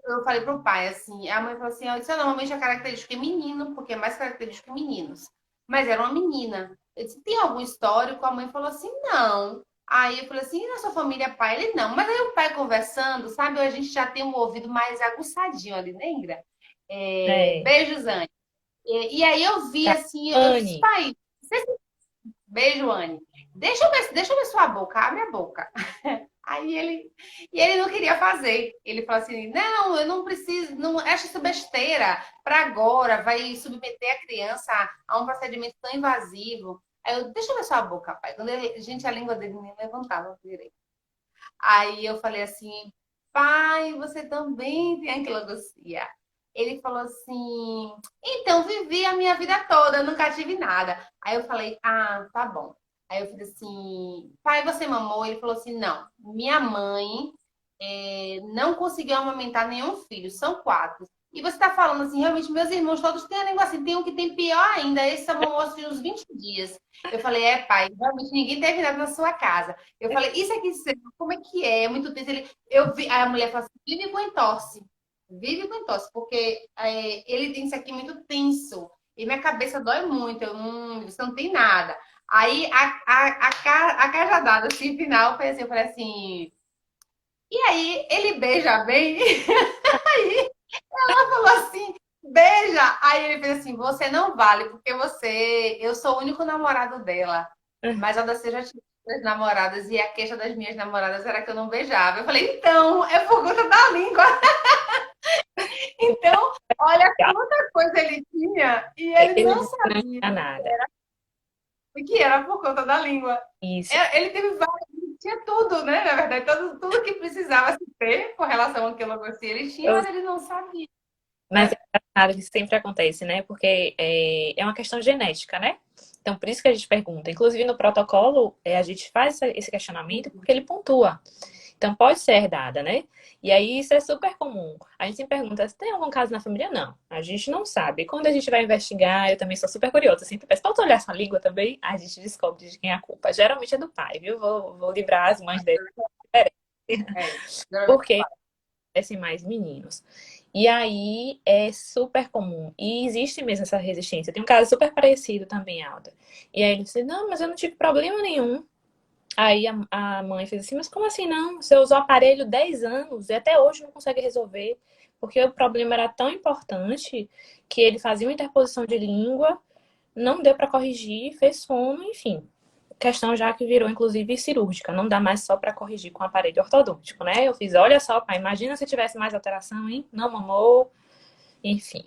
eu falei pro pai assim, a mãe falou assim, eu disse, normalmente a característica é menino, porque é mais característica que meninos. Mas era uma menina. Eu disse, tem algum histórico? A mãe falou assim, não. Aí eu falei assim, e na sua família é pai? Ele não. Mas aí o pai conversando, sabe? A gente já tem um ouvido mais aguçadinho ali, né, Ingra? É. Beijos, Anne. E aí eu vi Tá. assim, eu disse, Anne, pai, beijo, Anne. Deixa eu ver sua boca, abre a boca. E ele não queria fazer. Ele falou assim: não, eu não preciso, não acho isso besteira para agora, vai submeter a criança a um procedimento tão invasivo. Aí eu, deixa eu ver sua boca, pai. Quando ele, gente, a língua dele nem levantava direito. Aí eu falei assim: pai, você também tem anquiloglossia. Ele falou assim: então, vivi a minha vida toda, nunca tive nada. Aí eu falei: ah, tá bom. Aí eu fiz assim: pai, você mamou? Ele falou assim: não, minha mãe não conseguiu amamentar nenhum filho, são quatro. E você tá falando assim, realmente, meus irmãos todos têm a língua assim, tem um que tem pior ainda, esse mamou assim uns 20 dias. Eu falei, pai, realmente ninguém teve nada na sua casa. Eu falei, isso aqui, como é que é? É muito tenso. Eu vi, aí a mulher falou assim, vive com entorse. Vive com entorse, porque ele tem isso aqui muito tenso. E minha cabeça dói muito. Você não tem nada. Aí a cajadada, assim, final, foi assim, eu falei assim. E aí, ele beija bem. Aí ela falou assim: beija. Aí ele fez assim: você não vale, porque eu sou o único namorado dela. Mas a você já tinha outras namoradas e a queixa das minhas namoradas era que eu não beijava. Eu falei: então, é por conta da língua. Então, olha quanta coisa ele tinha e é ele que ele não não sabia tranca nada. que era por conta da língua. Isso. Ele teve várias, tinha tudo, né? Na verdade, tudo que precisava se ter com relação ao que ele tinha, Eu- mas ele não sabia. Mas é engraçado que sempre acontece, né? Porque é uma questão genética, né? Então, por isso que a gente pergunta. Inclusive, no protocolo, a gente faz esse questionamento porque ele pontua. Então, pode ser herdada, né? E aí, isso é super comum. A gente sempre pergunta, se tem algum caso na família? Não. A gente não sabe. Quando a gente vai investigar, eu também sou super curiosa. Sempre peço, pode olhar sua língua também? A gente descobre de quem é a culpa. Geralmente é do pai, viu? Vou livrar as mães dele. É, geralmente. Porque crescem mais meninos. E aí é super comum. E existe mesmo essa resistência. Tem um caso super parecido também, Alda. E aí ele disse, não, mas eu não tive problema nenhum. Aí a mãe fez assim, mas como assim não? Você usou o aparelho 10 anos e até hoje não consegue resolver. Porque o problema era tão importante que ele fazia uma interposição de língua, não deu para corrigir, fez fono, enfim. Questão já que virou, inclusive, cirúrgica. Não dá mais só para corrigir com aparelho ortodôntico, né? Eu fiz, olha só, pai, imagina se tivesse mais alteração, hein? Não mamou, enfim.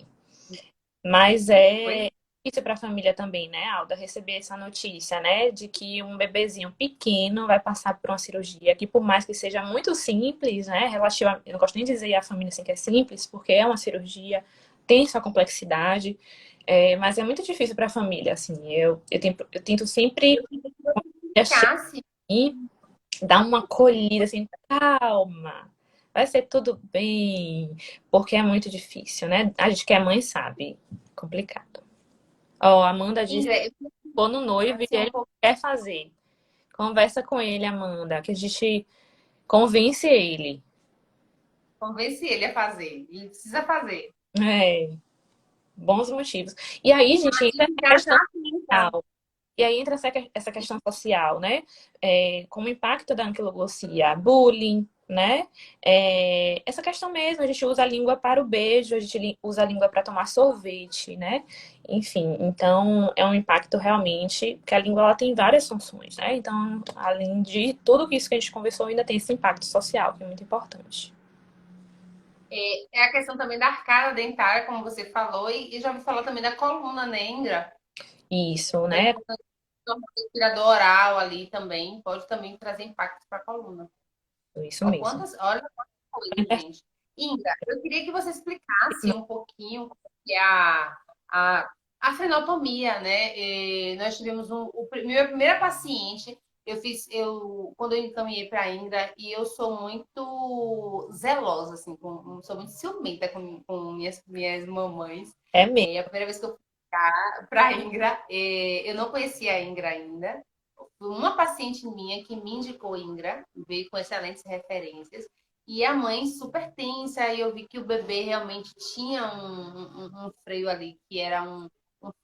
Mas Pois é isso para a família também, né, Alda? Receber essa notícia, né, de que um bebezinho pequeno vai passar por uma cirurgia que, por mais que seja muito simples, né, relativa, eu não gosto nem de dizer a família assim que é simples, porque é uma cirurgia, tem sua complexidade, mas é muito difícil para a família, assim. Eu tento sempre ficasse. e dar uma acolhida, assim, calma. Vai ser tudo bem, porque é muito difícil, né? A gente que é mãe sabe, complicado. Ó, a Amanda disse Ingrid, que ficou no noivo e assim, um ele pouco quer fazer. Conversa com ele, Amanda, que a gente convence ele. convence ele a fazer. Ele precisa fazer. É, bons motivos. E aí, gente, entra essa Já questão já pinta. social. E aí entra essa questão social, né? Com o impacto da anquiloglossia, bullying. né? Essa questão mesmo, a gente usa a língua para o beijo, a gente usa a língua para tomar sorvete, né? Enfim, então é um impacto realmente, porque a língua ela tem várias funções, né? Então, além de tudo isso que a gente conversou, ainda tem esse impacto social, que é muito importante. É a questão também da arcada dentária, como você falou, e já ouvi falar também da coluna, né, Indra? Isso, Que é né? importante o respirador oral ali também, pode também trazer impactos para a coluna. Isso mesmo. Olha quantas coisas, gente. Indra, eu queria que você explicasse um pouquinho como que é a, a frenotomia, né? Nós tivemos minha primeira paciente, quando eu encaminhei para a Indra, e eu sou muito zelosa, assim, sou muito ciumenta com minhas mamães. É mesmo. A primeira vez que eu fui para a Ingra, eu não conhecia a Ingra ainda. Uma paciente minha que me indicou Ingra, veio com excelentes referências, e a mãe super tensa, e eu vi que o bebê realmente tinha um freio ali, que era um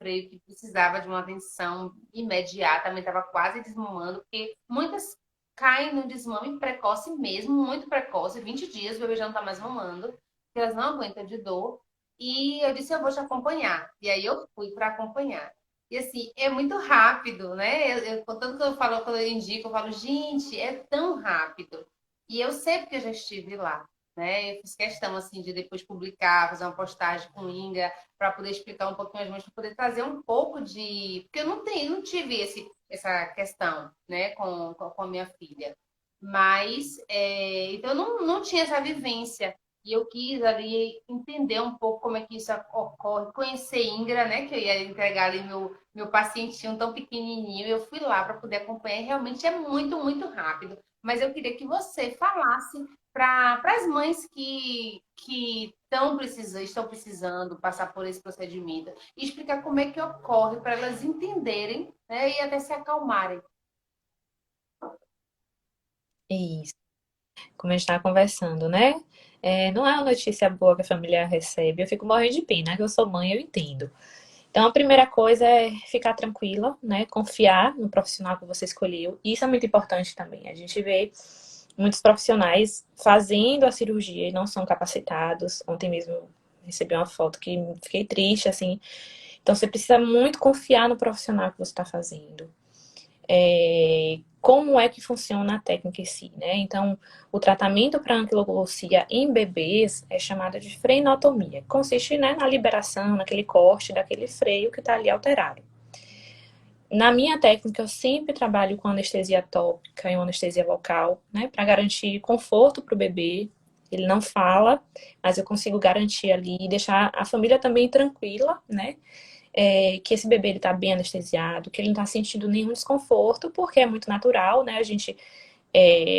freio que precisava de uma atenção imediata, também estava quase desmamando, porque muitas caem no desmame precoce mesmo, muito precoce, 20 dias o bebê já não está mais mamando, porque elas não aguentam de dor, e eu disse, eu vou te acompanhar. E aí eu fui para acompanhar. E assim, é muito rápido, né? Tanto que eu falo, quando eu indico, eu falo, gente, é tão rápido. E eu sei porque eu já estive lá, né? Eu fiz questão, assim, de depois publicar, fazer uma postagem com Inga, para poder explicar um pouquinho mais, para poder trazer um pouco de. Porque eu não tive essa questão, né, com a minha filha. Mas, então, eu não tinha essa vivência. E eu quis ali entender um pouco como é que isso ocorre, conhecer Ingra, né? Que eu ia entregar ali meu pacientinho tão pequenininho. Eu fui lá para poder acompanhar. E realmente é muito, muito rápido. Mas eu queria que você falasse para as mães que estão precisando passar por esse procedimento e explicar como é que ocorre para elas entenderem, né, e até se acalmarem. Isso. Como a gente estava conversando, né? Não é uma notícia boa que a família recebe. Eu fico morrendo de pena, que eu sou mãe, eu entendo. Então, a primeira coisa é ficar tranquila, né? Confiar no profissional que você escolheu. Isso é muito importante também. A gente vê muitos profissionais fazendo a cirurgia e não são capacitados. Ontem mesmo eu recebi uma foto que fiquei triste, assim. Então, você precisa muito confiar no profissional que você está fazendo. Como é que funciona a técnica em si, né? Então, o tratamento para anquilossia em bebês é chamado de freinotomia. Consiste, né, na liberação, naquele corte daquele freio que está ali alterado. Na minha técnica, eu sempre trabalho com anestesia tópica e uma anestesia local, né, para garantir conforto para o bebê. Ele não fala, mas eu consigo garantir ali e deixar a família também tranquila, né? Que esse bebê está bem anestesiado, que ele não está sentindo nenhum desconforto, porque é muito natural, né? A gente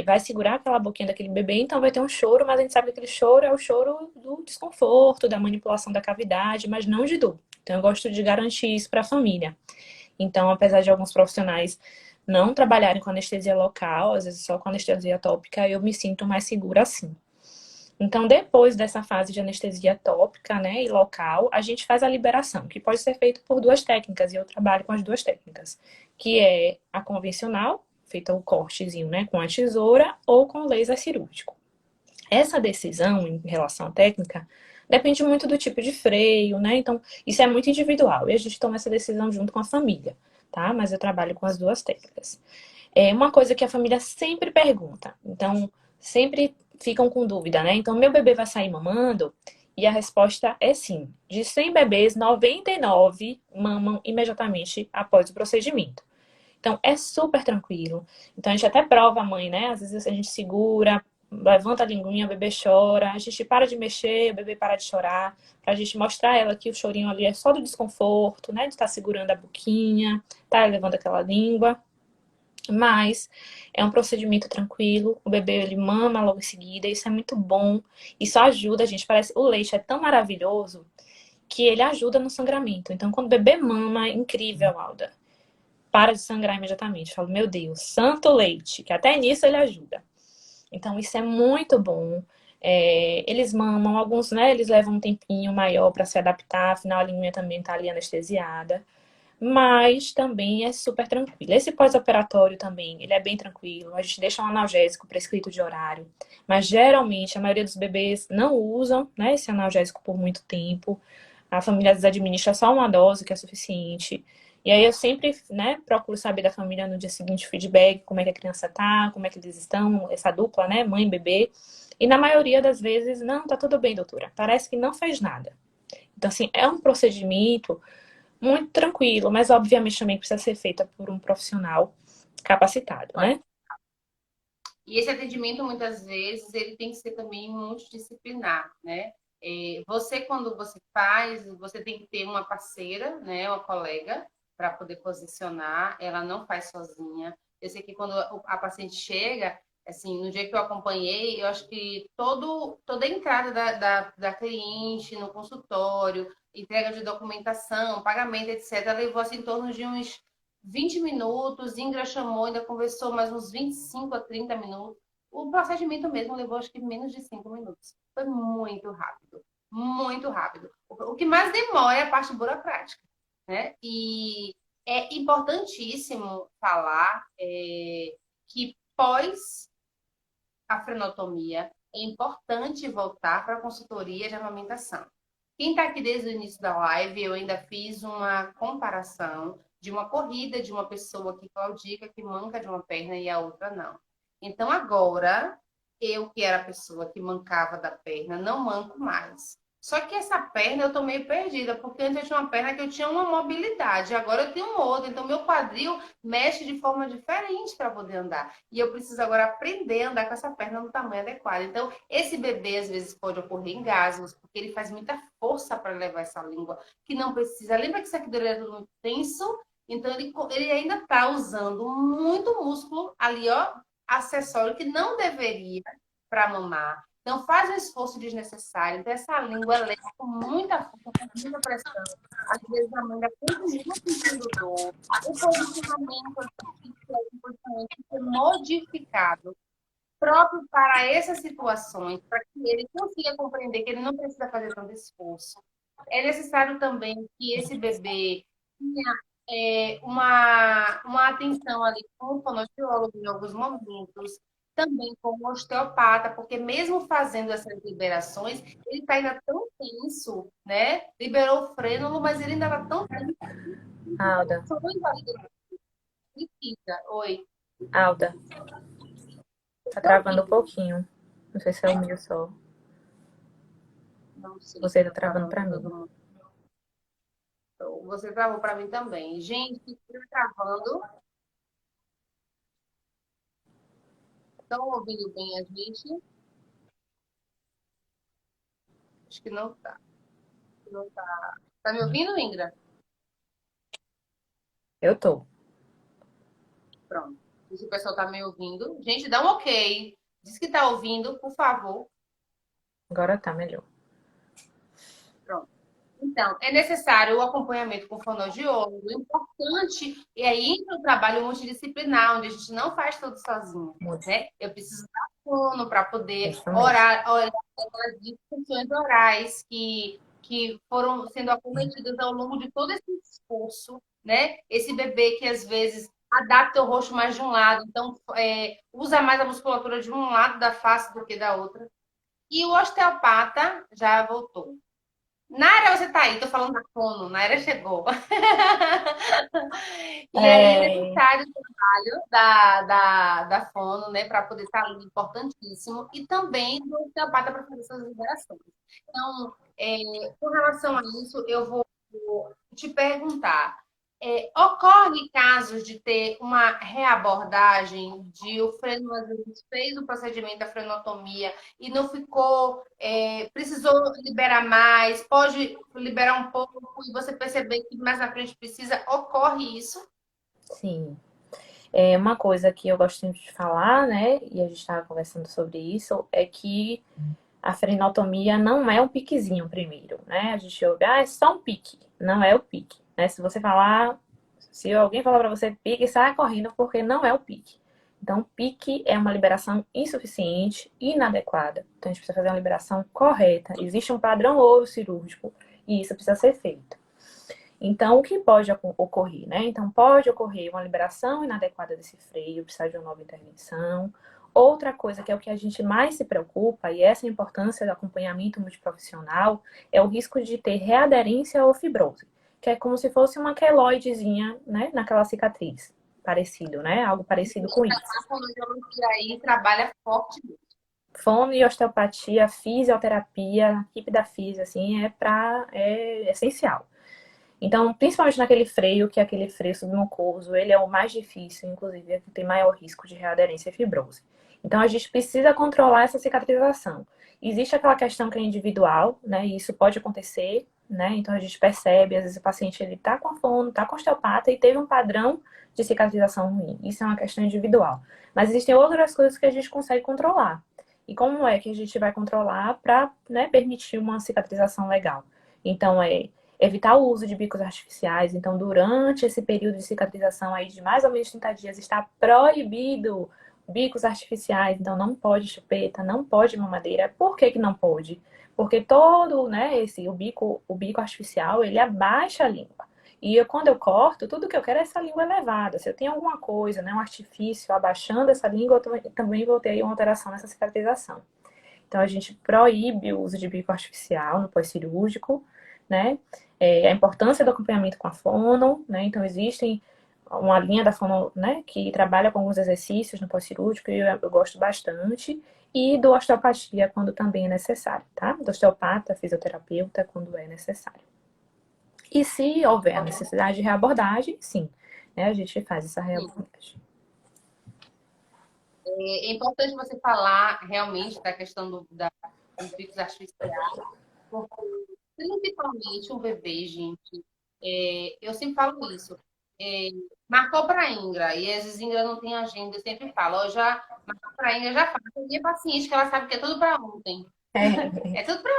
vai segurar aquela boquinha daquele bebê, então vai ter um choro, mas a gente sabe que aquele choro é o choro do desconforto, da manipulação da cavidade, mas não de dor. Então eu gosto de garantir isso para a família. Então, apesar de alguns profissionais não trabalharem com anestesia local, às vezes só com anestesia tópica, eu me sinto mais segura assim. Então, depois dessa fase de anestesia tópica, né, e local, a gente faz a liberação, que pode ser feito por duas técnicas, e eu trabalho com as duas técnicas, que é a convencional, feita o cortezinho, né, com a tesoura, ou com o laser cirúrgico. Essa decisão em relação à técnica depende muito do tipo de freio, né? Então, isso é muito individual, e a gente toma essa decisão junto com a família, tá? Mas eu trabalho com as duas técnicas. É uma coisa que a família sempre pergunta. Então, sempre ficam com dúvida, né? Então, meu bebê vai sair mamando? E a resposta é sim. De 100 bebês, 99 mamam imediatamente após o procedimento. Então, é super tranquilo. Então, a gente até prova a mãe, né? Às vezes a gente segura, levanta a linguinha, o bebê chora, a gente para de mexer, o bebê para de chorar, pra gente mostrar a ela que o chorinho ali é só do desconforto, né? De estar segurando a boquinha, tá levando aquela língua. Mas é um procedimento tranquilo, o bebê ele mama logo em seguida, isso é muito bom, isso ajuda a gente, parece, o leite é tão maravilhoso que ele ajuda no sangramento. Então, quando o bebê mama, é incrível, Alda. Para de sangrar imediatamente. Eu falo, meu Deus, santo leite, que até nisso ele ajuda. Então, isso é muito bom. Eles mamam, alguns, né, eles levam um tempinho maior para se adaptar, afinal a linguinha também tá ali anestesiada. mas também é super tranquilo. Esse pós-operatório também, ele é bem tranquilo. A gente deixa um analgésico prescrito de horário, mas geralmente a maioria dos bebês não usam, né, esse analgésico por muito tempo. A família às vezes administra só uma dose, que é suficiente. E aí eu sempre, né, procuro saber da família no dia seguinte o feedback, como é que a criança tá, como é que eles estão, essa dupla, né, mãe e bebê. E na maioria das vezes, não, tá tudo bem, doutora. Parece que não fez nada. Então, assim, é um procedimento muito tranquilo, mas obviamente também precisa ser feita por um profissional capacitado, né? E esse atendimento, muitas vezes, ele tem que ser também multidisciplinar, né? Você, quando você faz, você tem que ter uma parceira, né? Uma colega, para poder posicionar. Ela não faz sozinha. Eu sei que quando a paciente chega, assim, no dia que eu acompanhei, eu acho que toda a entrada da cliente no consultório, entrega de documentação, pagamento, etc., levou assim, em torno de uns 20 minutos, Ingra chamou, ainda conversou mais uns 25 a 30 minutos. O procedimento mesmo levou acho que menos de 5 minutos. Foi muito rápido, muito rápido. O que mais demora é a parte burocrática, né? E é importantíssimo falar que pós a frenotomia é importante voltar para a consultoria de amamentação. Quem está aqui desde o início da live, eu ainda fiz uma comparação de uma corrida de uma pessoa que claudica, que manca de uma perna e a outra não. Então, agora, eu que era a pessoa que mancava da perna, não manco mais. Só que essa perna eu tô meio perdida, porque antes eu tinha uma perna que eu tinha uma mobilidade, agora eu tenho outra. Então, meu quadril mexe de forma diferente para poder andar. E eu preciso agora aprender a andar com essa perna no tamanho adequado. Então, esse bebê às vezes pode ocorrer engasgos, porque ele faz muita força para levar essa língua, que não precisa. Lembra que isso aqui dele é tudo muito tenso? Então, ele ainda está usando muito músculo ali, ó, acessório, que não deveria para mamar. Então, faz um esforço desnecessário. Então, essa língua leva com muita força, com muita pressão. Às vezes, a mãe ainda continua sentindo dor. O posicionamento tem que ser modificado próprio para essas situações, para que ele consiga compreender que ele não precisa fazer tanto esforço. É necessário também que esse bebê tenha uma atenção ali com o fonoaudiólogo em alguns momentos, também com o osteopata, porque mesmo fazendo essas liberações, ele está ainda tão tenso, né? Liberou o frênulo, mas ele ainda está tão tenso. Alda, Precisa. Oi. Alda, tá travando um pouquinho. Não sei se é o meu só. Não sei se Você tá está travando travando pra para mim. todo mundo. Você travou para mim também. Gente, está travando. Estão ouvindo bem a gente? Acho que não está. Não tá. Tá me ouvindo, Ingra? Eu tô. Pronto. Se o pessoal tá me ouvindo. Gente, dá um ok. Diz que tá ouvindo, por favor. Agora tá melhor. Pronto. Então, é necessário o acompanhamento com o fonoaudiólogo. O importante é aí entra o trabalho multidisciplinar, onde a gente não faz tudo sozinho, Muito. né? Eu preciso dar fono para poder Isso mesmo. olhar as disfunções orais que foram sendo acometidas ao longo de todo esse esforço, né? Esse bebê que às vezes adapta o rosto mais de um lado, então usa mais a musculatura de um lado da face do que da outra. E o osteopata já voltou. Naira, você tá aí, tô falando da fono, Naira chegou. E aí é É, necessário o trabalho da fono, né, para poder estar ali, importantíssimo, e também do osteopata para fazer suas liberações. Então, com relação a isso, eu vou te perguntar: ocorre casos de ter uma reabordagem de o freno, às vezes, fez o procedimento da frenotomia e não ficou, precisou liberar mais, pode liberar um pouco e você perceber que mais na frente precisa, ocorre isso? sim. É uma coisa que eu gosto sempre de falar, né? E a gente estava conversando sobre isso, é que a frenotomia não é um piquezinho primeiro, né? A gente ouve, ah, é só um pique. Não é o pique, né? Se você falar, se alguém falar para você pique, sai correndo porque não é o pique. Então, o pique é uma liberação insuficiente, inadequada. Então, a gente precisa fazer uma liberação correta. Existe um padrão ouro cirúrgico e isso precisa ser feito. Então, o que pode ocorrer, né? Então, pode ocorrer uma liberação inadequada desse freio, precisar de uma nova intervenção. Outra coisa que é o que a gente mais se preocupa, e essa é a importância do acompanhamento multiprofissional, é o risco de ter readerência ou fibrose, que é como se fosse uma queloidezinha, né, naquela cicatriz. Parecido, né? Algo parecido com isso. A fonoaudiologia aí trabalha forte. Fono e osteopatia, fisioterapia, a equipe da física, assim, é essencial. Então, principalmente naquele freio, que é aquele freio submucoso, ele é o mais difícil, inclusive, é que tem maior risco de readerência e fibrose. Então, a gente precisa controlar essa cicatrização. Existe aquela questão que é individual, né? E isso pode acontecer, né? Então, a gente percebe, às vezes, o paciente ele tá com fono, tá com osteopata e teve um padrão de cicatrização ruim. Isso é uma questão individual. Mas existem outras coisas que a gente consegue controlar. E como é que a gente vai controlar para, né, permitir uma cicatrização legal? Então, evitar o uso de bicos artificiais. Então, durante esse período de cicatrização aí de mais ou menos 30 dias, está proibido bicos artificiais. Então, não pode chupeta, não pode mamadeira. Por que que não pode? Porque todo, né, o bico artificial, ele abaixa a língua. E quando eu corto, tudo que eu quero é essa língua elevada. Se eu tenho alguma coisa, né, um artifício abaixando essa língua, eu também vou ter uma alteração nessa cicatrização. Então, a gente proíbe o uso de bico artificial no pós-cirúrgico, né? A importância do acompanhamento com a fono, né? Então, existem uma linha da fono, né, que trabalha com alguns exercícios no pós-cirúrgico e eu gosto bastante. E do osteopatia, quando também é necessário, tá? Do osteopata, fisioterapeuta, quando é necessário. E se houver a necessidade de reabordagem, sim, né? A gente faz essa reabordagem. É importante você falar realmente da questão dos bicos artificiais, porque principalmente o bebê, gente, eu sempre falo isso. É, marcou para Ingra, e às vezes Ingra não tem agenda, eu sempre falo, ó, já marcou para Ingra, já faz. Tem minha paciente que ela sabe que é tudo para ontem. É, É tudo para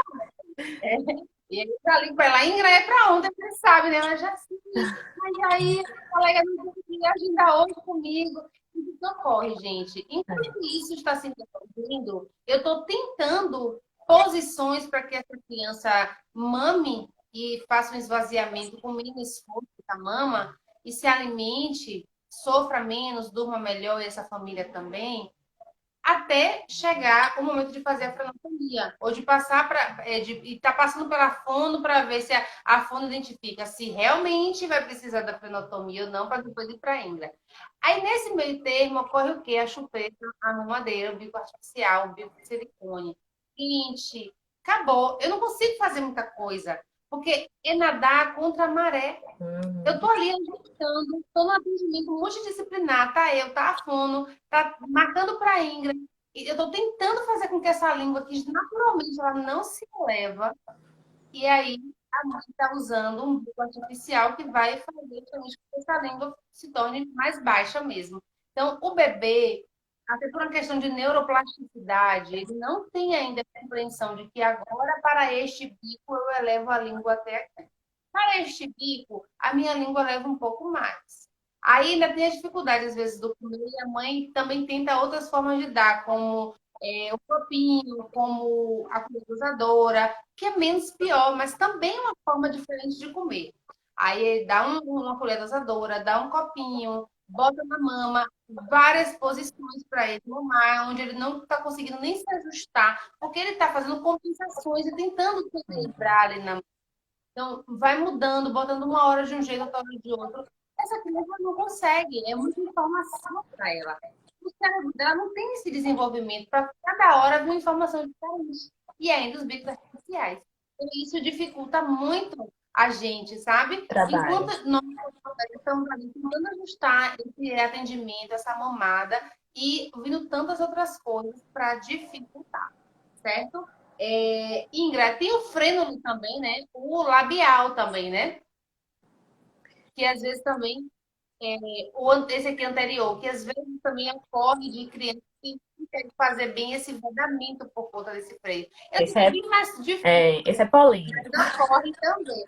ontem. E aí eu ligo para ela, Ingra, é para ontem, você sabe, né? Ela já sim, mas aí a colega não tem agenda hoje comigo. Isso não ocorre, gente. Enquanto isso está se resolvendo, eu estou tentando posições para que essa criança mame e faça um esvaziamento com menos esforço da mama e se alimente, sofra menos, durma melhor e essa família também, até chegar o momento de fazer a frenotomia, ou de passar para, de estar passando pela fono para ver se a fono identifica se realmente vai precisar da frenotomia ou não, para depois ir para a Ingra. Aí, nesse meio termo, ocorre o quê? A chupeta, a mamadeira, o bico artificial, o bico de silicone. Gente, acabou. Eu não consigo fazer muita coisa, porque é nadar contra a maré. Eu tô ali ajeitando, tô no atendimento multidisciplinar, tá eu, tá a fono, tá marcando para Ingra. E eu tô tentando fazer com que essa língua, que naturalmente ela não se eleva, e aí a mãe está usando um bico artificial que vai fazer justamente com que essa língua se torne mais baixa mesmo. Então, o bebê, até por uma questão de neuroplasticidade, ele não tem ainda a compreensão de que agora, para este bico, eu elevo a língua até aqui. Para este bico, a minha língua leva um pouco mais. Aí ainda tem a dificuldade, às vezes, do comer, e a mãe também tenta outras formas de dar, como o copinho, como a colher dosadora, que é menos pior, mas também é uma forma diferente de comer. Aí dá uma colher dosadora, dá um copinho, bota na mama, várias posições para ele mamar, onde ele não está conseguindo nem se ajustar, porque ele está fazendo compensações e tentando se equilibrar ali na. Então, vai mudando, botando uma hora de um jeito, outra hora de outro. Essa criança não consegue, é muita informação para ela. O cérebro dela não tem esse desenvolvimento para cada hora vir uma informação diferente. E ainda os bicos artificiais. Então, isso dificulta muito a gente, sabe? trabalho. Enquanto nós estamos ali tentando ajustar esse atendimento, essa mamada, e vindo tantas outras coisas para dificultar, certo? Ingra, tem o frênulo também, né? O labial também, né? Que às vezes também, esse aqui anterior, que às vezes também ocorre de criança que não quer fazer bem esse vedamento por conta desse freio. É Esse um é, bem mais difícil, esse é polêmico. mas ocorre também.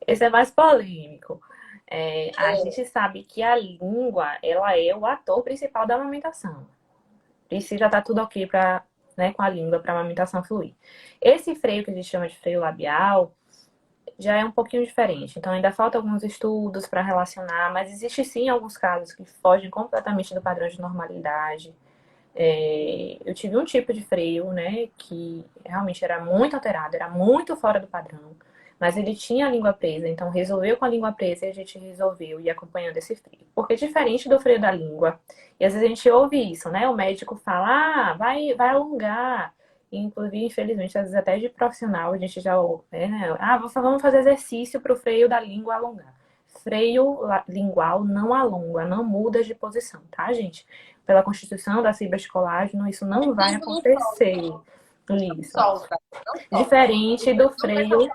Esse é mais polêmico. A gente sabe que a língua, ela é o ator principal da amamentação. Precisa estar tudo ok para, né, com a língua para a amamentação fluir. Esse freio que a gente chama de freio labial, já é um pouquinho diferente. Então, ainda falta alguns estudos para relacionar, mas existe sim alguns casos que fogem completamente do padrão de normalidade. Eu tive um tipo de freio, né, que realmente era muito alterado, era muito fora do padrão, mas ele tinha a língua presa, então resolveu com a língua presa e a gente resolveu ir acompanhando esse freio. Porque diferente do freio da língua, e às vezes a gente ouve isso, né, o médico fala, vai alongar. Inclusive, infelizmente, às vezes até de profissional, a gente já ouve, né? Vamos fazer exercício para o freio da língua alongar. Freio lingual não alonga, não muda de posição, tá, gente? Pela constituição das fibras de colágeno, isso não vai Tempo não acontecer. solta, não Isso. solta, não solta. Diferente Então, do freio,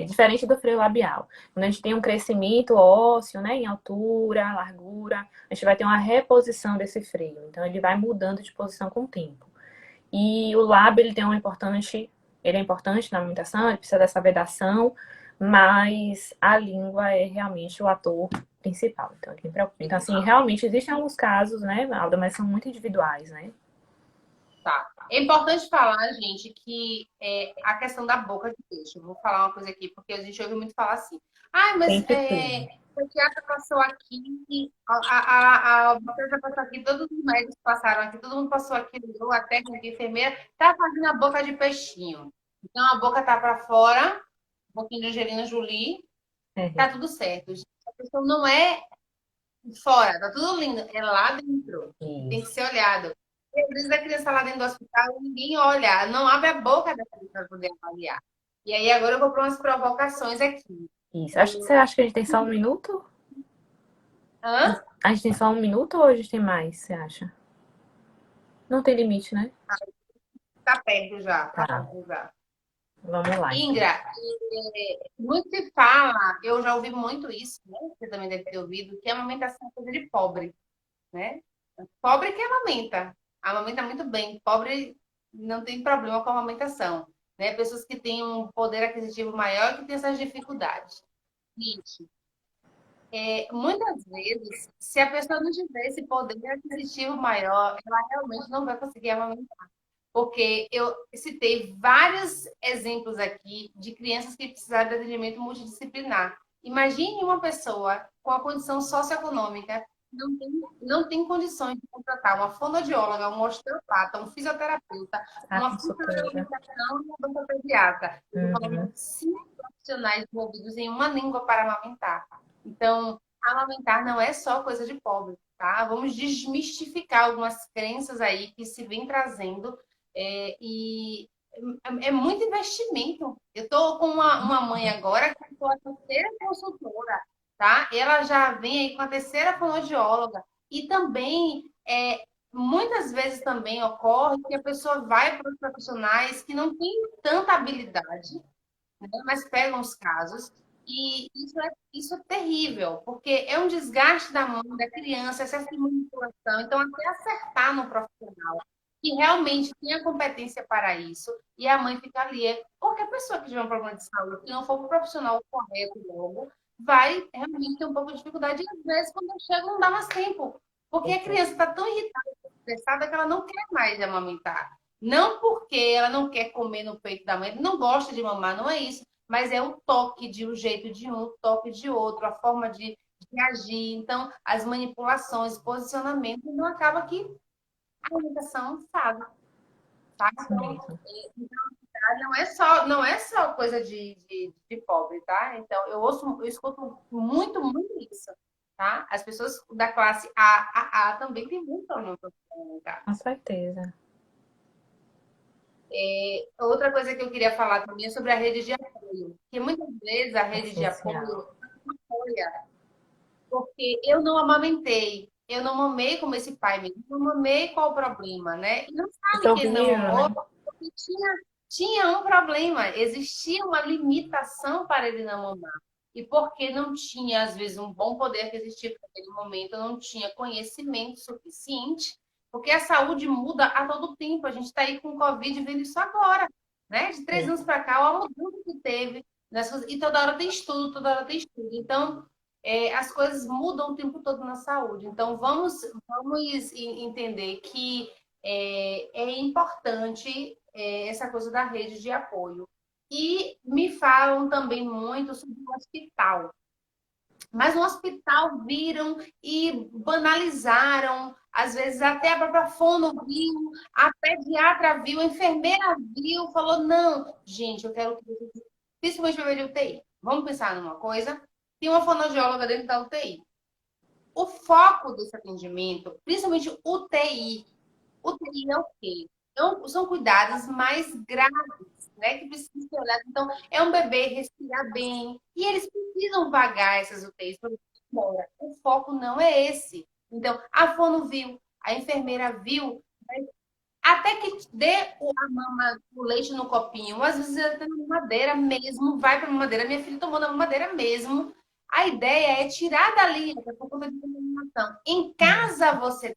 diferente do freio labial. Quando a gente tem um crescimento ósseo, né, em altura, largura, a gente vai ter uma reposição desse freio. Então, ele vai mudando de posição com o tempo. E o lábio, ele é importante na amamentação, ele precisa dessa vedação, mas a língua é realmente o ator principal. Então, quem preocupa. Então, assim, realmente existem alguns casos, né, Alda, mas são muito individuais, né? tá. É importante falar, gente, que a questão da boca de peixe. Eu vou falar uma coisa aqui, porque a gente ouve muito falar assim. Ah, mas Tem que ter. o pediatra passou aqui, a doutora já passou aqui, todos os médicos passaram aqui, todo mundo passou aqui, a técnica, a enfermeira, tá fazendo a boca de peixinho. Então, a boca tá para fora, um pouquinho de Angelina Jolie, tá tudo certo. A questão não é fora, tá tudo lindo, é lá dentro. Tem que Isso. ser olhado. E às vezes a criança lá dentro do hospital, ninguém olha, não abre a boca da criança para poder avaliar. E aí agora eu vou para umas provocações aqui. Isso. Você acha que a gente tem só um minuto? Hã? A gente tem só um minuto ou a gente tem mais, você acha? Não tem limite, né? Tá perto já, tá Tá, perto já. vamos lá, então. Ingra, muito se fala, eu já ouvi muito isso, né? Você também deve ter ouvido, que a amamentação é coisa de pobre, né? Pobre que amamenta muito bem. Pobre não tem problema com a amamentação, né? Pessoas que têm um poder aquisitivo maior que têm essas dificuldades. Gente, muitas vezes, se a pessoa não tiver esse poder aquisitivo maior, ela realmente não vai conseguir amamentar. Porque eu citei vários exemplos aqui de crianças que precisaram de atendimento multidisciplinar. Imagine uma pessoa com a condição socioeconômica não tem condições de contratar uma fonoaudióloga, um osteopata, um fisioterapeuta, A uma funcionária de consultora. alimentação e uma odontopediatra. Eu estou falando Uhum. de 5 profissionais envolvidos em uma língua para amamentar. Então, amamentar não é só coisa de pobre, tá? Vamos desmistificar algumas crenças aí que se vem trazendo e é muito investimento. Eu estou com uma mãe agora que foi a terceira consultora, tá? Ela já vem aí com a terceira fonoaudióloga. E também, muitas vezes também ocorre que a pessoa vai para os profissionais que não têm tanta habilidade, né? Mas pegam os casos. E isso é terrível, porque é um desgaste da mãe, da criança, excesso de manipulação. Então, até acertar no profissional que realmente tem a competência para isso, e a mãe fica ali. Qualquer pessoa que tiver um problema de saúde, que não for para o profissional correto logo, vai realmente ter um pouco de dificuldade. E às vezes, quando eu chego, não dá mais tempo. Porque a criança está tão irritada, estressada, que ela não quer mais amamentar. Não porque ela não quer comer no peito da mãe, não gosta de mamar, não é isso. Mas é o toque de um jeito de um, o toque de outro, a forma de agir. Então, as manipulações, posicionamento, não acaba que a alimentação sabe, tá? Isso Então, mesmo. não é só coisa de pobre, tá? Então, eu escuto muito, muito isso, tá? As pessoas da classe A também têm muito problema para alimentar. Com certeza. Outra coisa que eu queria falar também é sobre a rede de apoio, que muitas vezes a rede de Essencial. apoio apoia, porque eu não amamentei, eu não mamei como esse pai mesmo, não mamei qual o problema, né? E não Isso sabe é que ele não horrível, mamou né? porque tinha um problema, existia uma limitação para ele não mamar. E porque não tinha, às vezes, um bom poder aquisitivo naquele momento, não tinha conhecimento suficiente, porque a saúde muda a todo tempo. A gente está aí com o Covid vendo isso agora, né? De 3 anos para cá, a mudança que teve. E toda hora tem estudo, toda hora tem estudo. Então, as coisas mudam o tempo todo na saúde. Então, vamos entender que é importante essa coisa da rede de apoio. E me falam também muito sobre o hospital. Mas no hospital viram e banalizaram, às vezes até a própria fono viu, a pediatra viu, a enfermeira viu, falou: não, gente, eu quero que vocês, principalmente para ver de UTI. Vamos pensar numa coisa: tem uma fonoaudióloga dentro da UTI. O foco desse atendimento, principalmente UTI, UTI é o quê? Então, são cuidados mais graves, né? Que precisam ser olhados. Então, é um bebê respirar bem. E eles precisam pagar essas UTIs. Embora. O foco não é esse. Então, a fono viu, a enfermeira viu, até que dê a mama, o leite no copinho. Às vezes, até na mamadeira mesmo, vai para a mamadeira. Minha filha tomou na mamadeira mesmo. A ideia é tirar dali, até por conta de contaminação. Em casa, você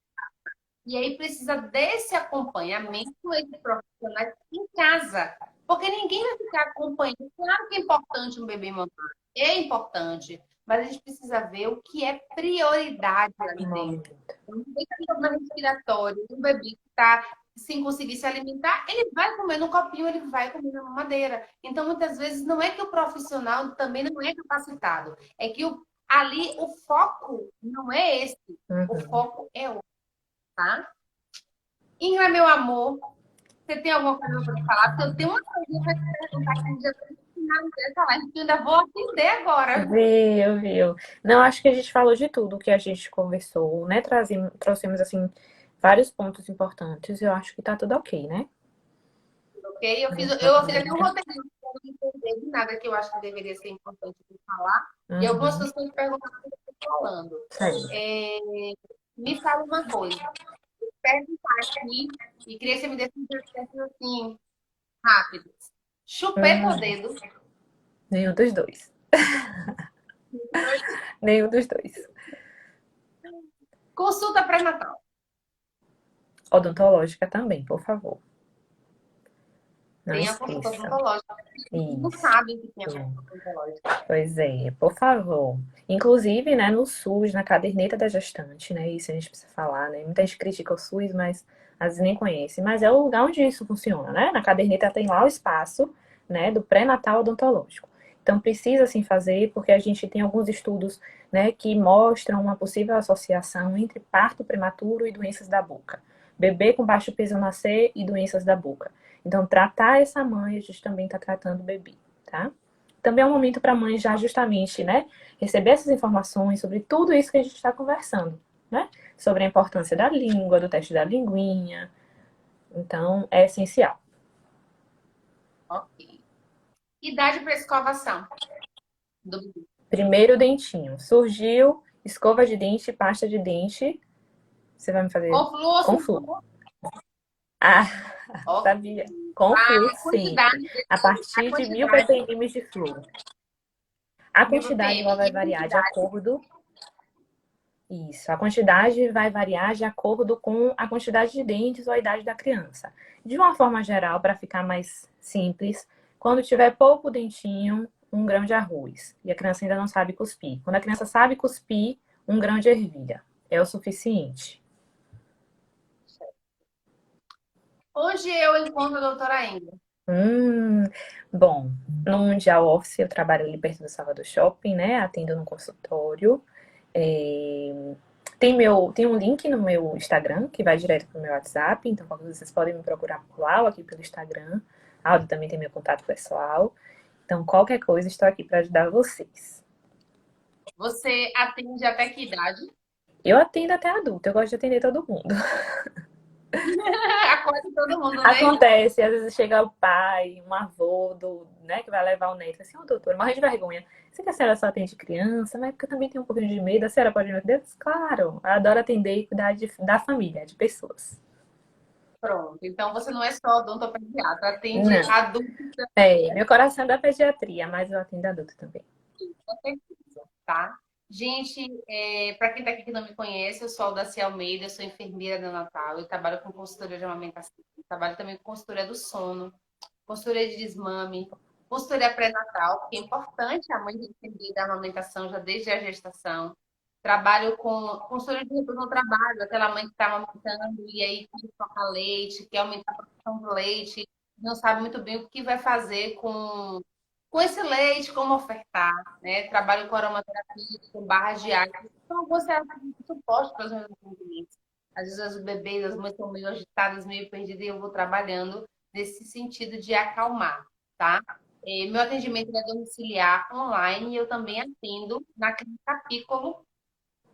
e aí precisa desse acompanhamento entre profissionais em casa. Porque ninguém vai ficar acompanhando. Claro que é importante um bebê mamar. É importante. Mas a gente precisa ver o que é prioridade ali dentro. Um bebê que tem problema respiratório, um bebê que está sem conseguir se alimentar, ele vai comer no copinho, ele vai comer na mamadeira. Então, muitas vezes, não é que o profissional também não é capacitado. É que ali o foco não é esse. O Uhum. foco é outro, tá? Ingra, meu amor, você tem alguma coisa para falar? Porque eu tenho uma coisa para te perguntar que já no final dessa live, que eu ainda vou atender agora. Viu. Não, acho que a gente falou de tudo que a gente conversou, né? Trouxemos, assim, vários pontos importantes. Eu acho que tá tudo ok, né? Ok? Eu fiz até um Uhum. roteirinho para não entender de nada que eu acho que deveria ser importante de falar. E algumas coisas que eu te perguntar que eu estou falando. Certo. É, me fala uma coisa. Perguntar aqui e queria que você me desse um respostas assim, rápido. Chupeta ou Uhum. dedo? Nenhum dos dois. Nenhum dos dois. Consulta pré-natal. Odontológica também, por favor. Não Tem a consulta esqueça. odontológica. Não Isso. sabem que tem a consulta odontológica. Pois é, por favor. Inclusive, né, no SUS, na caderneta da gestante, né? Isso a gente precisa falar, né? Muita gente critica o SUS, mas às vezes nem conhece. Mas é o lugar onde isso funciona, né? Na caderneta tem lá o espaço, né, do pré-natal odontológico. Então precisa sim fazer, porque a gente tem alguns estudos, né, que mostram uma possível associação entre parto prematuro e doenças da boca. Bebê com baixo peso nascer e doenças da boca. Então, tratar essa mãe, a gente também está tratando o bebê, tá? Também é um momento para a mãe já justamente, né, receber essas informações sobre tudo isso que a gente está conversando, né? Sobre a importância da língua, do teste da linguinha. Então, é essencial. Ok. Idade para escovação do bebê. Primeiro dentinho. Surgiu escova de dente, pasta de dente. Você vai me fazer Com flúor ou com sem flúor. flúor? Ah, Ok. sabia. Com flúor A sempre. quantidade, A a partir de 1000 quantidade ppm de flúor. A mil quantidade ppm ela e vai a variar de quantidade. acordo. Isso, a quantidade vai variar de acordo com a quantidade de dentes ou a idade da criança. De uma forma geral, para ficar mais simples, quando tiver pouco dentinho, 1 grão de arroz. E a criança ainda não sabe cuspir. Quando a criança sabe cuspir, 1 grão de ervilha. É o suficiente. Hoje eu encontro a doutora Ingrid. Hum, bom, no Mundial Office eu trabalho ali perto do Salvador Shopping, né? Atendo no consultório. É, tem um link no meu Instagram que vai direto pro meu WhatsApp, então vocês podem me procurar por lá ou aqui pelo Instagram. A Aldo também tem meu contato pessoal. Então, qualquer coisa, estou aqui para ajudar vocês. Você atende até que idade? Eu atendo até adulto, eu gosto de atender todo mundo. Acorda todo mundo, né? Acontece, às vezes chega o pai, um avô né, que vai levar o neto, assim, ô doutor, morre de vergonha. Sei que a senhora só atende criança, mas é porque eu também tenho um pouquinho de medo, a senhora pode me atender? Claro, eu adoro atender e cuidar da família, de pessoas. Pronto. Então você não é só odontopediatra, atende Não, adultos é, meu coração é da pediatria, mas eu atendo adulto também. também, tá? Gente, para quem está aqui que não me conhece, eu sou a Aldacia Almeida, eu sou enfermeira neonatal, eu trabalho com consultoria de amamentação, trabalho também com consultoria do sono, consultoria de desmame, consultoria pré-natal, que é importante a mãe entender da amamentação já desde a gestação. Trabalho com consultoria de retorno ao trabalho, aquela mãe que está amamentando e aí quer trocar leite, quer aumentar a produção do leite. não sabe muito bem o que vai fazer com esse leite, como ofertar, né? Trabalho com aromaterapia, com barras de água. Então, você é um suporte para os meus atendimentos. Às vezes as bebês, as mães estão meio agitadas, meio perdidas, e eu vou trabalhando nesse sentido de acalmar, tá? Meu atendimento é domiciliar online e eu também atendo na Clínica Piccolo,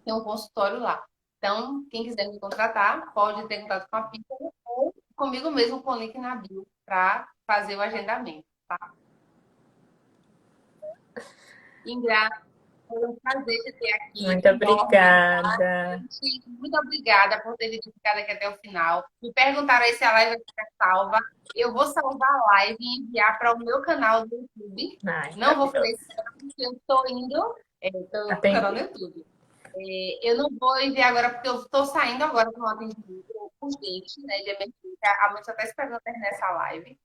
tem um consultório lá. Então, quem quiser me contratar, pode ter contato com a Piccolo ou comigo mesmo com o link na bio para fazer o agendamento, tá? Ingra, foi um prazer te ter aqui, Muito enorme. obrigada. Gente, muito obrigada por ter ficado aqui até o final. Me perguntaram aí se a live vai ficar salva. Eu vou salvar a live e enviar para o meu canal do YouTube. Ai, Não vou fazer maravilhoso. isso porque eu estou indo, estou com o canal no Atender. YouTube. Eu não vou enviar agora porque eu estou saindo agora para um atendimento urgente, né, de emergência. A mãe só está esperando terminar essa live.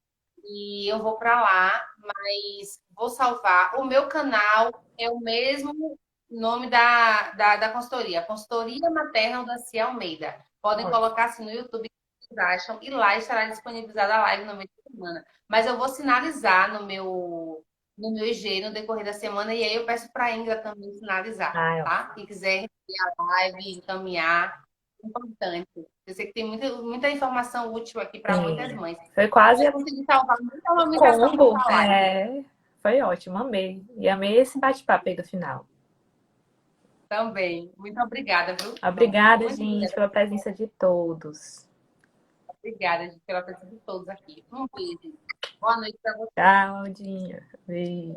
E eu vou para lá, mas vou salvar. O meu canal é o mesmo nome da consultoria, Consultoria Materna da Cia Almeida. Podem colocar assim no YouTube que vocês acham, e lá estará disponibilizada a live no meio da semana. Mas eu vou sinalizar no meu IG no decorrer da semana, e aí eu peço para a Ingra também sinalizar, Ai, tá? Quem quiser receber a live, encaminhar, é importante. Eu sei que tem muita informação útil aqui para muitas sim. mães. Foi quase Eu consegui salvar muita um amamentação combo. nessa live. É, foi ótimo, amei. E amei esse bate-papo aí do final. Também. Muito obrigada, viu? Obrigada, Muito gente, obrigada. pela presença de todos. Obrigada, gente, pela presença de todos aqui. Um beijo. Boa noite para você. Tchau, Dinha. Beijo.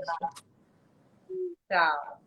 Tchau.